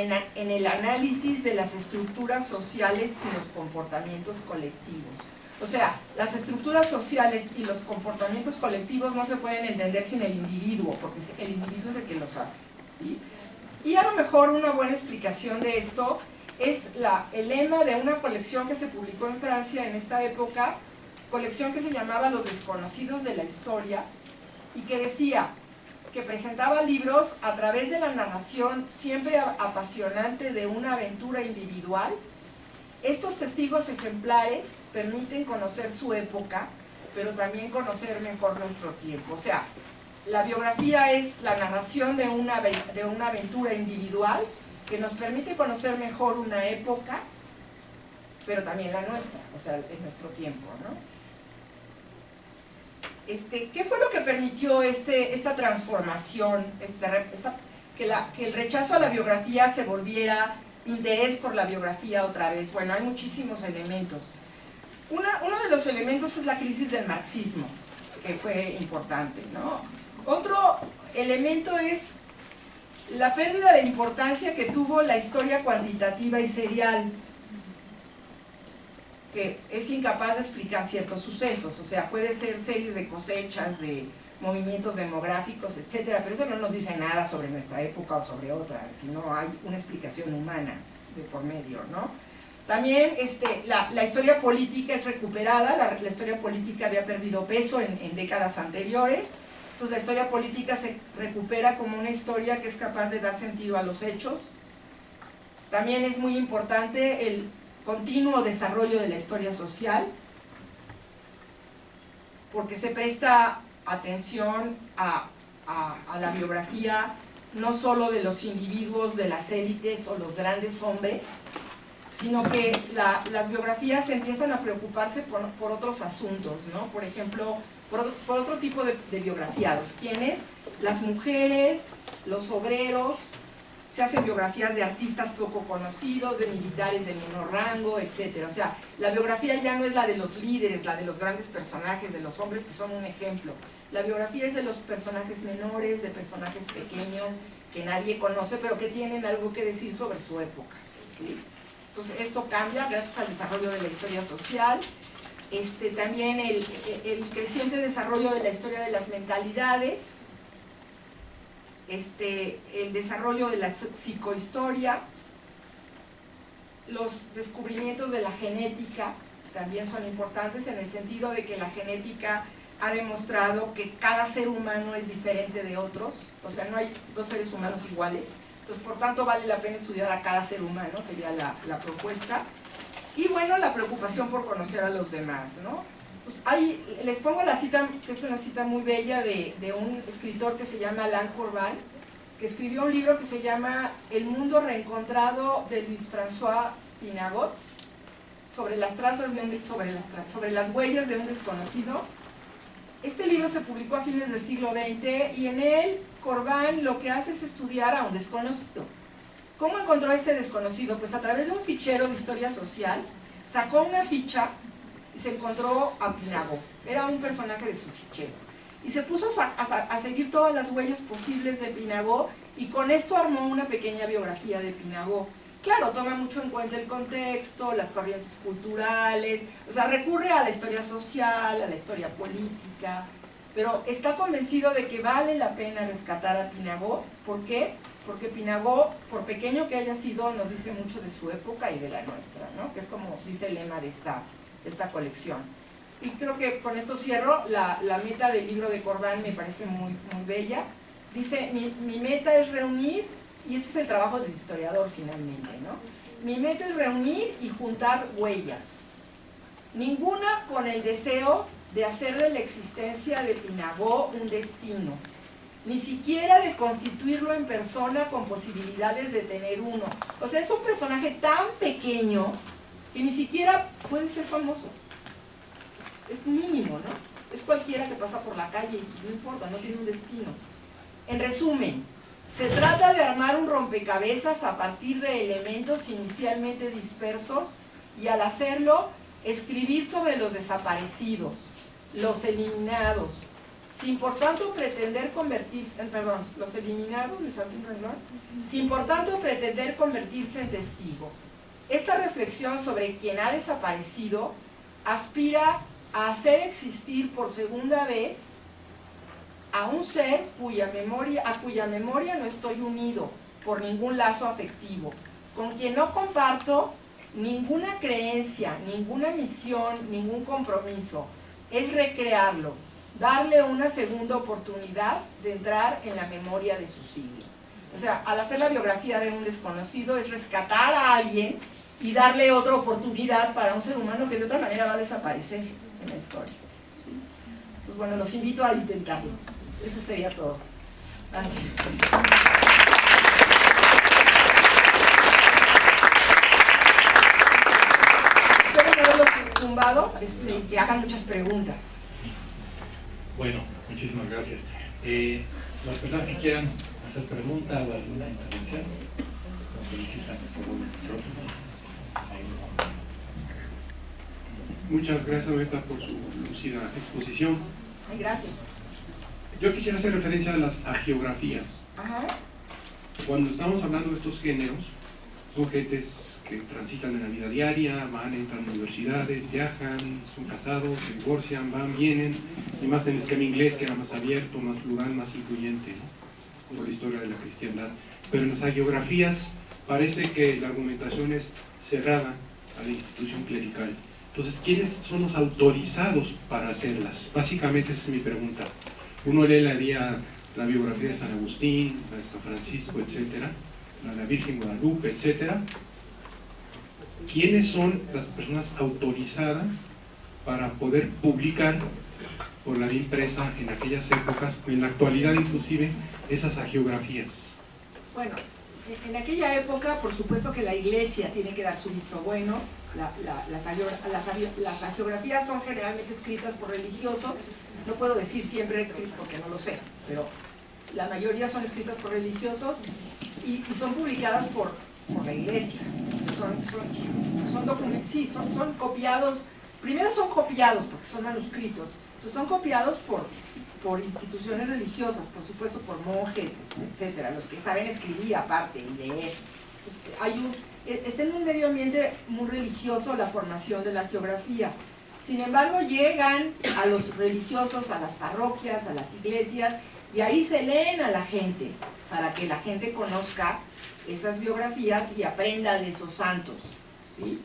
el análisis de las estructuras sociales y los comportamientos colectivos. O sea, las estructuras sociales y los comportamientos colectivos no se pueden entender sin el individuo, porque el individuo es el que los hace, ¿sí? Y a lo mejor una buena explicación de esto es el lema de una colección que se publicó en Francia en esta época, colección que se llamaba Los Desconocidos de la Historia, y que decía que presentaba libros a través de la narración siempre apasionante de una aventura individual. Estos testigos ejemplares permiten conocer su época, pero también conocer mejor nuestro tiempo. O sea, la biografía es la narración de una aventura individual que nos permite conocer mejor una época, pero también la nuestra, o sea, en nuestro tiempo, ¿no? ¿Qué fue lo que permitió esta transformación, que el rechazo a la biografía se volviera interés por la biografía otra vez? Bueno, hay muchísimos elementos. Uno de los elementos es la crisis del marxismo, que fue importante, ¿no? Otro elemento es la pérdida de importancia que tuvo la historia cuantitativa y serial, que es incapaz de explicar ciertos sucesos. O sea, puede ser series de cosechas, de movimientos demográficos, etcétera, pero eso no nos dice nada sobre nuestra época o sobre otra, sino hay una explicación humana de por medio, ¿no? También la historia política es recuperada. La historia política había perdido peso en décadas anteriores, entonces la historia política se recupera como una historia que es capaz de dar sentido a los hechos. También es muy importante el continuo desarrollo de la historia social, porque se presta atención a la biografía no solo de los individuos, de las élites o los grandes hombres, sino que las biografías empiezan a preocuparse por otros asuntos, ¿no? Por ejemplo, por otro tipo de biografiados. ¿Quiénes? Las mujeres, los obreros. Se hacen biografías de artistas poco conocidos, de militares de menor rango, etc. O sea, la biografía ya no es la de los líderes, la de los grandes personajes, de los hombres que son un ejemplo. La biografía es de los personajes menores, de personajes pequeños, que nadie conoce, pero que tienen algo que decir sobre su época, ¿sí? Entonces, esto cambia gracias al desarrollo de la historia social. También el creciente desarrollo de la historia de las mentalidades, el desarrollo de la psicohistoria, los descubrimientos de la genética también son importantes, en el sentido de que la genética ha demostrado que cada ser humano es diferente de otros, o sea, no hay dos seres humanos iguales. Entonces, por tanto, vale la pena estudiar a cada ser humano, sería la propuesta. Y bueno, la preocupación por conocer a los demás, ¿no? Entonces, les pongo la cita, que es una cita muy bella de un escritor que se llama Alain Corbin, que escribió un libro que se llama El mundo reencontrado, de Louis-François Pinagot, sobre las huellas de un desconocido. Este libro se publicó a fines del siglo XX y en él Corbin lo que hace es estudiar a un desconocido. ¿Cómo encontró a ese desconocido? Pues a través de un fichero de historia social, sacó una ficha y se encontró a Pinagot. Era un personaje de su fichero. Y se puso a seguir todas las huellas posibles de Pinagot, y con esto armó una pequeña biografía de Pinagot. Claro, toma mucho en cuenta el contexto, las corrientes culturales, o sea, recurre a la historia social, a la historia política, pero está convencido de que vale la pena rescatar a Pinagot. ¿Por qué? Porque Pinagot, por pequeño que haya sido, nos dice mucho de su época y de la nuestra, ¿no? Que es como dice el lema de esta colección. Y creo que con esto cierro. La meta del libro de Corbin me parece muy, muy bella. Dice, mi meta es reunir, y ese es el trabajo del historiador finalmente, ¿no? Mi meta es reunir y juntar huellas, ninguna con el deseo de hacer de la existencia de Pinagot un destino, ni siquiera de constituirlo en persona con posibilidades de tener uno. O sea, es un personaje tan pequeño que ni siquiera puede ser famoso. Es mínimo, ¿no? Es cualquiera que pasa por la calle y no importa, no tiene un destino. En resumen, se trata de armar un rompecabezas a partir de elementos inicialmente dispersos y, al hacerlo, escribir sobre los desaparecidos, los eliminados, sin por tanto pretender convertirse en testigo. Esta reflexión sobre quien ha desaparecido aspira a hacer existir por segunda vez a un ser a cuya memoria no estoy unido por ningún lazo afectivo, con quien no comparto ninguna creencia, ninguna misión, ningún compromiso, es recrearlo, darle una segunda oportunidad de entrar en la memoria de su siglo. O sea, al hacer la biografía de un desconocido es rescatar a alguien y darle otra oportunidad para un ser humano que de otra manera va a desaparecer en la historia. ¿Sí? Entonces, bueno, los invito a intentarlo. Eso sería todo. Espero no haberlos tumbado y que hagan muchas preguntas. Bueno, muchísimas gracias. Las personas que quieran hacer pregunta o alguna intervención, nos solicitan por un micrófono. Muchas gracias, maestra, por su lúcida exposición. Ay, gracias. Yo quisiera hacer referencia a las agiografías. Ajá. Cuando estamos hablando de estos géneros, son gentes que transitan en la vida diaria, van, entran a universidades, viajan, son casados, se divorcian, van, vienen, y más en el esquema inglés, que era más abierto, más plural, más incluyente, ¿no? Por la historia de la cristiandad. Pero en las agiografías parece que la argumentación es cerrada a la institución clerical. Entonces, ¿quiénes son los autorizados para hacerlas? Básicamente esa es mi pregunta. Uno lee la biografía de San Agustín, la de San Francisco, etcétera, la de la Virgen Guadalupe, etcétera. ¿Quiénes son las personas autorizadas para poder publicar por la vía impresa en aquellas épocas, en la actualidad inclusive, esas agiografías? Bueno, en aquella época, por supuesto que la iglesia tiene que dar su visto bueno. Las agiografías son generalmente escritas por religiosos. No puedo decir siempre escritas porque no lo sé, pero la mayoría son escritas por religiosos y son publicadas por la iglesia. O sea, son documentos, sí, son copiados. Primero son copiados porque son manuscritos. Entonces son copiados por instituciones religiosas, por supuesto por monjes, etcétera, los que saben escribir aparte y leer. Entonces, está en un medio ambiente muy religioso la formación de la geografía. Sin embargo, llegan a los religiosos, a las parroquias, a las iglesias, y ahí se leen a la gente, para que la gente conozca esas biografías y aprenda de esos santos, ¿sí?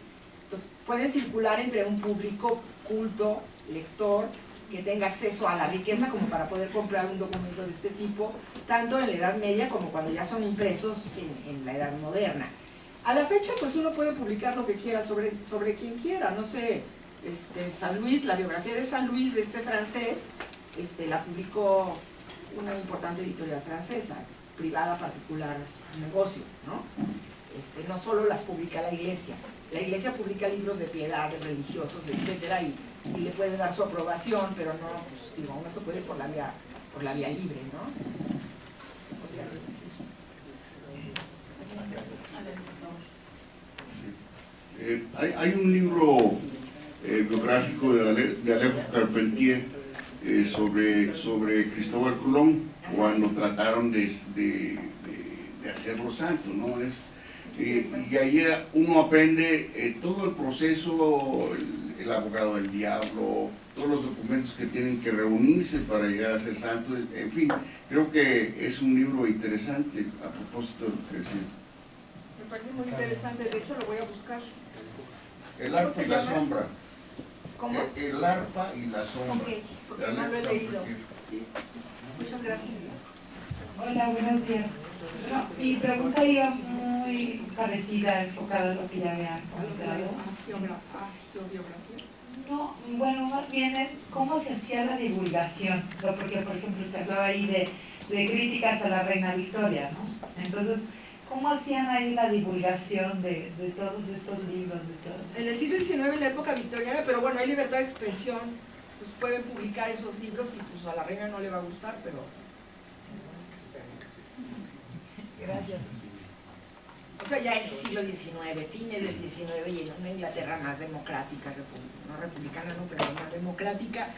Entonces, pueden circular entre un público culto, lector, que tenga acceso a la riqueza como para poder comprar un documento de este tipo, tanto en la Edad Media como cuando ya son impresos en la Edad Moderna. A la fecha, pues uno puede publicar lo que quiera sobre quien quiera, no sé, San Luis, la biografía de San Luis, de este francés, la publicó una importante editorial francesa, privada, particular, negocio, ¿no? No solo las publica la iglesia publica libros de piedad, de religiosos, etcétera, y le puede dar su aprobación, pero no, pues, digo, uno se puede por la vía libre, ¿no? Hay un libro biográfico de Alejo Carpentier sobre Cristóbal Colón, cuando trataron de hacerlo santo, ¿no? Y ahí uno aprende todo el proceso, el abogado del diablo, todos los documentos que tienen que reunirse para llegar a ser santo. En fin, creo que es un libro interesante a propósito de lo que decía. Me parece muy interesante, de hecho lo voy a buscar. El arpa y la sombra. ¿Cómo? El arpa y la sombra. Ok, porque no lo he leído. Sí. Muchas gracias. Hola, buenos días. No, mi pregunta iba muy parecida, enfocada a lo que ya habían comentado. Geografía. No, bueno, más bien en cómo se hacía la divulgación. O sea, porque, por ejemplo, se hablaba ahí de críticas a la reina Victoria, ¿no? Entonces, ¿cómo hacían ahí la divulgación de todos estos libros? En el siglo XIX, en la época victoriana, pero bueno, hay libertad de expresión, pues pueden publicar esos libros y pues a la reina no le va a gustar, pero... Gracias. O sea, ya es siglo XIX, fines del XIX y en una Inglaterra más democrática, no republicana, no, pero más democrática,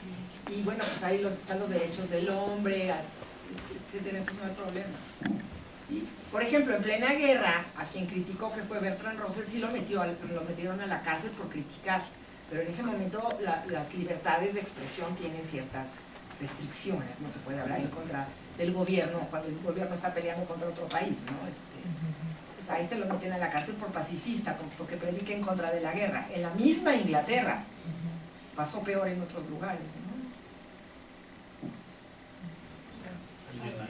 y bueno, pues ahí están los derechos del hombre, etcétera, entonces no hay problema. ¿Sí? Por ejemplo, en plena guerra, a quien criticó, que fue Bertrand Russell, sí lo metieron a la cárcel por criticar, pero en ese momento las libertades de expresión tienen ciertas restricciones, no se puede hablar en contra del gobierno cuando el gobierno está peleando contra otro país, ¿no? Entonces a lo meten a la cárcel por pacifista, porque predica en contra de la guerra, en la misma Inglaterra. pasó peor en otros lugares, ¿no? ¿Alguien más?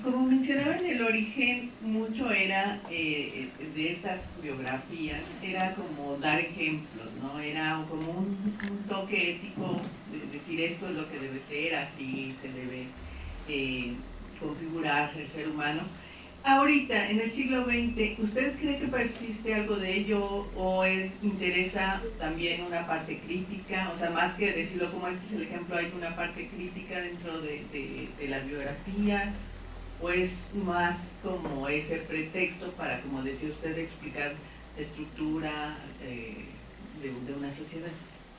Como mencionaban, el origen mucho era de estas biografías, era como dar ejemplos, ¿no? Era como un toque ético de decir esto es lo que debe ser, así se debe configurar el ser humano. Ahorita, en el siglo XX, ¿usted cree que persiste algo de ello o interesa también una parte crítica? O sea, más que decirlo como este es el ejemplo, ¿hay una parte crítica dentro de las biografías? ¿O es más como ese pretexto para, como decía usted, explicar la estructura de una sociedad?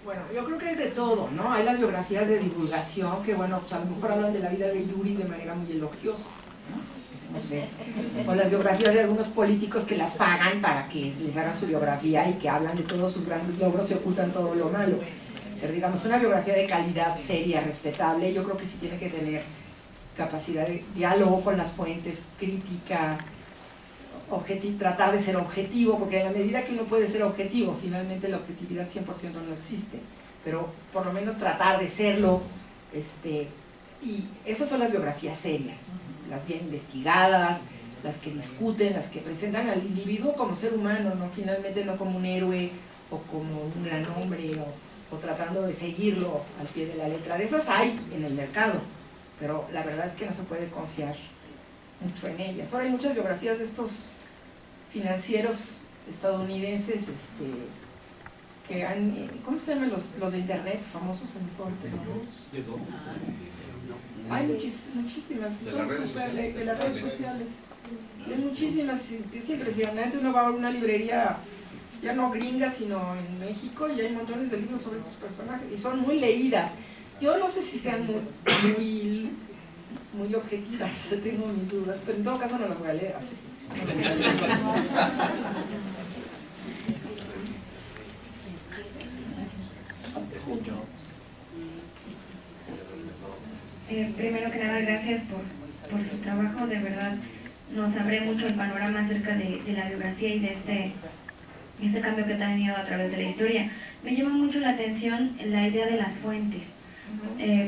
Bueno, yo creo que hay de todo, ¿no? Hay las biografías de divulgación que, bueno, pues a lo mejor hablan de la vida de Yuri de manera muy elogiosa, ¿no? No sé. O las biografías de algunos políticos que las pagan para que les hagan su biografía y que hablan de todos sus grandes logros y ocultan todo lo malo. Pero digamos, una biografía de calidad, seria, respetable, yo creo que sí tiene que tener capacidad de diálogo con las fuentes, crítica, tratar de ser objetivo, porque en la medida que uno puede ser objetivo, finalmente la objetividad 100% no existe, pero por lo menos tratar de serlo, y esas son las biografías serias, las bien investigadas, las que discuten, las que presentan al individuo como ser humano, no finalmente no como un héroe o como un gran hombre o tratando de seguirlo al pie de la letra. De esas hay en el mercado, pero la verdad es que no se puede confiar mucho en ellas. Ahora hay muchas biografías de estos financieros estadounidenses que han, ¿cómo se llaman los de internet famosos en el corte, ¿no? Hay muchísimas, son super, de las redes sociales. Y hay muchísimas, es impresionante, uno va a una librería ya no gringa sino en México y hay montones de libros sobre estos personajes y son muy leídas. Yo no sé si sean muy objetivas, tengo mis dudas, pero en todo caso no las voy a leer. Primero que nada, gracias por su trabajo, de verdad nos abre mucho el panorama acerca de la biografía y de este cambio que ha tenido a través de la historia. Me llama mucho la atención la idea de las fuentes.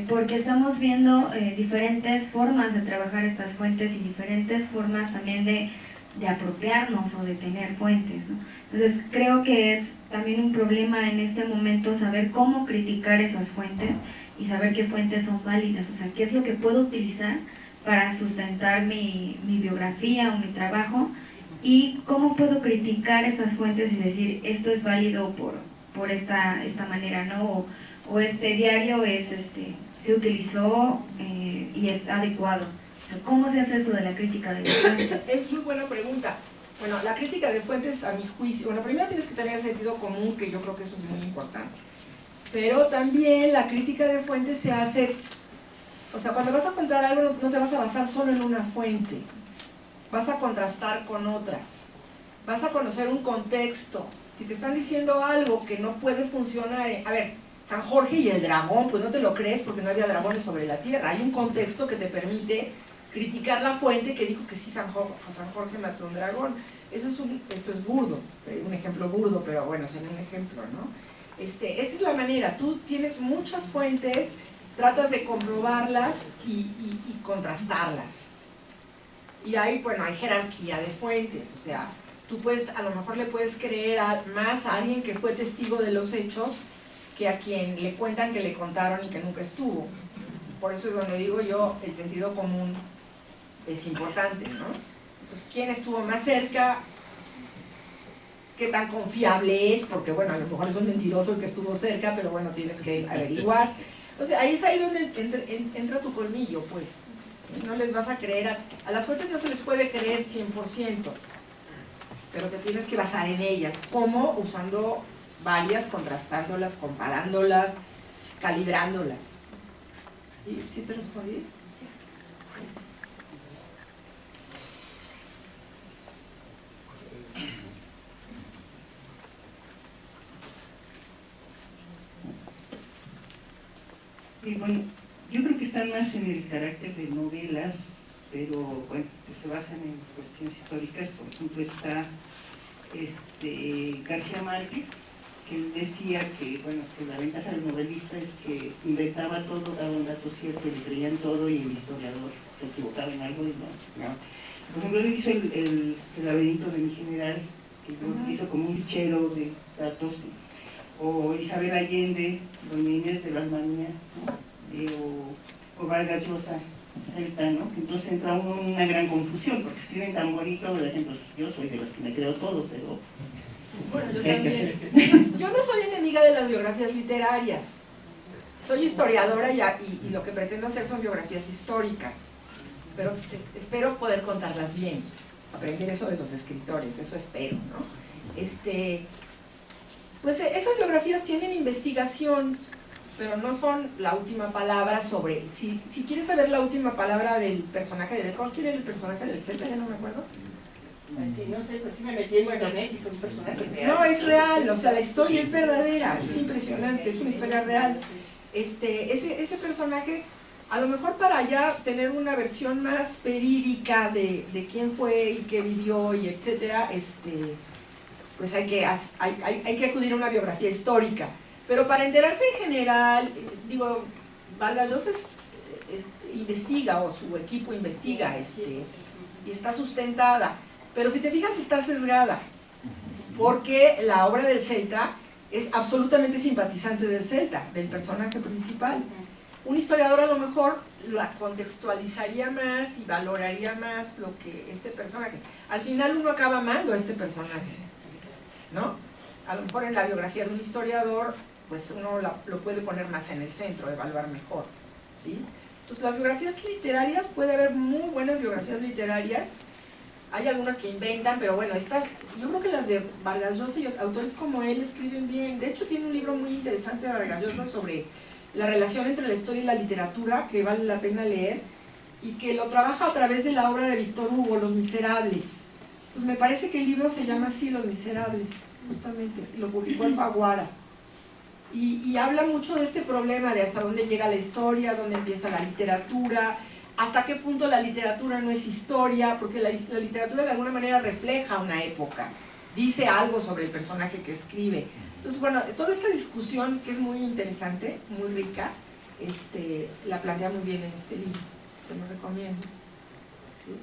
Porque estamos viendo diferentes formas de trabajar estas fuentes y diferentes formas también de apropiarnos o de tener fuentes, ¿no? Entonces creo que es también un problema en este momento saber cómo criticar esas fuentes y saber qué fuentes son válidas, o sea, qué es lo que puedo utilizar para sustentar mi biografía o mi trabajo y cómo puedo criticar esas fuentes y decir esto es válido por esta manera, ¿no? O este diario se utilizó y es adecuado. O sea, ¿cómo se hace eso de la crítica de las fuentes? Es muy buena pregunta. Bueno, la crítica de fuentes, a mi juicio, bueno, primero tienes que tener sentido común, que yo creo que eso es muy importante. Pero también la crítica de fuentes se hace, o sea, cuando vas a contar algo no te vas a basar solo en una fuente, vas a contrastar con otras, vas a conocer un contexto. Si te están diciendo algo que no puede funcionar, a ver, San Jorge y el dragón, pues no te lo crees porque no había dragones sobre la tierra. Hay un contexto que te permite criticar la fuente que dijo que sí San Jorge mató un dragón. Esto es burdo, un ejemplo burdo, pero bueno, sería un ejemplo, ¿no? Esa es la manera, tú tienes muchas fuentes, tratas de comprobarlas y contrastarlas. Y ahí, bueno, hay jerarquía de fuentes, o sea, tú puedes, a lo mejor le puedes creer más a alguien que fue testigo de los hechos que a quien le cuentan que le contaron y que nunca estuvo. Por eso es donde digo yo, el sentido común es importante, ¿no? Entonces, ¿quién estuvo más cerca? ¿Qué tan confiable es? Porque, bueno, a lo mejor es un mentiroso el que estuvo cerca, pero bueno, tienes que averiguar. O sea, ahí es ahí donde entra tu colmillo, pues. No les vas a creer, a las fuentes no se les puede creer 100%, pero te tienes que basar en ellas. ¿Cómo? Usando varias, contrastándolas, comparándolas, calibrándolas. ¿Sí te respondí? Sí. Y bueno, yo creo que están más en el carácter de novelas, pero bueno, pues se basan en cuestiones históricas. Por ejemplo, está García Márquez, que él decía que, bueno, que la ventaja del novelista es que inventaba todo, daba un dato cierto, le creían todo, y el historiador se equivocaba en algo y no. Por ejemplo, él hizo el laberinto de mi general, que lo hizo como un fichero de datos, o Isabel Allende, doña Inés de la Almanía, ¿no? O Vargas Llosa, Celta, ¿no? Entonces entra una gran confusión, porque escriben tan bonito, la gente, pues, yo soy de los que me creo todo, pero... Bueno, yo también. Yo no soy enemiga de las biografías literarias. Soy historiadora y lo que pretendo hacer son biografías históricas, pero espero poder contarlas bien, aprender eso de los escritores, eso espero, ¿no? Pues esas biografías tienen investigación, pero no son la última palabra sobre... Si quieres saber la última palabra del personaje de... ¿Cuál quiere el personaje del Celta? Ya no me acuerdo. Sí, no sé, pues sí me metí en internet y fue un personaje real. No, es real, o sea, la historia es verdadera, es impresionante, es una historia real. Ese personaje, a lo mejor para ya tener una versión más verídica de quién fue y qué vivió y etcétera, pues hay que acudir a una biografía histórica. Pero para enterarse en general, digo, Vargas Llosa investiga, o su equipo investiga, y está sustentada. Pero si te fijas, está sesgada, porque la obra del Celta es absolutamente simpatizante del Celta, del personaje principal. Un historiador a lo mejor la contextualizaría más y valoraría más lo que este personaje. Al final uno acaba amando a este personaje, ¿no? A lo mejor en la biografía de un historiador, pues uno lo puede poner más en el centro, evaluar mejor, ¿sí? Entonces las biografías literarias, puede haber muy buenas biografías literarias. Hay algunas que inventan, pero bueno, yo creo que las de Vargas Llosa y autores como él escriben bien. De hecho, tiene un libro muy interesante de Vargas Llosa sobre la relación entre la historia y la literatura, que vale la pena leer, y que lo trabaja a través de la obra de Víctor Hugo, Los Miserables. Entonces me parece que el libro se llama así, Los Miserables, justamente, lo publicó Alfaguara. Y habla mucho de este problema de hasta dónde llega la historia, dónde empieza la literatura, hasta qué punto la literatura no es historia, porque la literatura de alguna manera refleja una época, dice algo sobre el personaje que escribe. Entonces, bueno, toda esta discusión, que es muy interesante, muy rica, la plantea muy bien en este libro, te lo recomiendo. ¿Sí?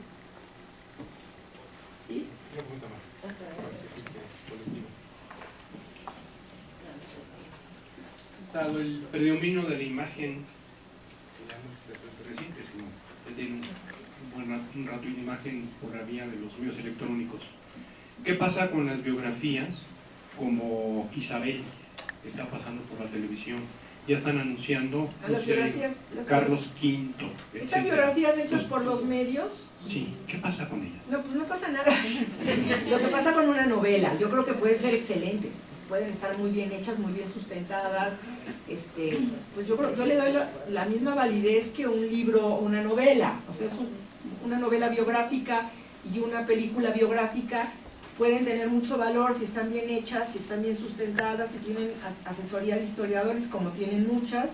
¿Sí? Una pregunta más. Dado el predominio de la imagen, digamos, reciente, tiene un rato de imagen por la vía de los medios electrónicos. ¿Qué pasa con las biografías como Isabel, que está pasando por la televisión? Ya están anunciando Carlos V. Estas biografías hechas por los medios. Sí, ¿qué pasa con ellas? No, pues no pasa nada. Lo que pasa con una novela, yo creo que pueden ser excelentes, pueden estar muy bien hechas, muy bien sustentadas. Pues yo le doy la misma validez que un libro o una novela. O sea, es una novela biográfica y una película biográfica pueden tener mucho valor si están bien hechas, si están bien sustentadas, si tienen asesoría de historiadores, como tienen muchas,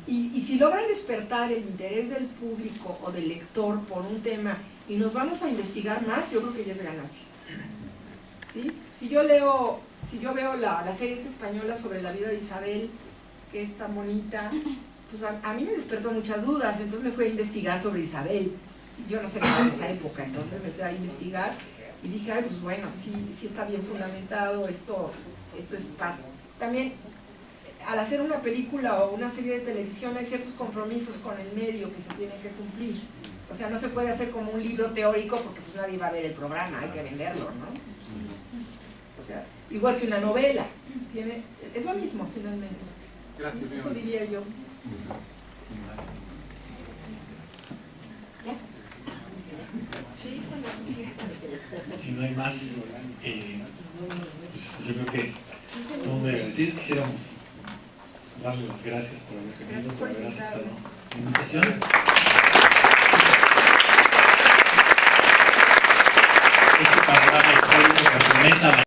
y si logran despertar el interés del público o del lector por un tema y nos vamos a investigar más, yo creo que ya es ganancia. ¿Sí? Si yo veo la serie española sobre la vida de Isabel, que es tan bonita, pues a mí me despertó muchas dudas, entonces me fui a investigar sobre Isabel. Yo no sé qué era en esa época, entonces me fui a investigar y dije, ay, pues bueno, sí está bien fundamentado, esto es padre. También, al hacer una película o una serie de televisión hay ciertos compromisos con el medio que se tienen que cumplir. O sea, no se puede hacer como un libro teórico porque pues nadie va a ver el programa, hay que venderlo, ¿no? O sea, igual que una novela, es lo mismo finalmente. Gracias, eso diría yo. Si no hay más, pues yo creo que muy agradecidos, quisiéramos darle las gracias por haber venido, por haber aceptado la invitación. Este panorama histórico que complementa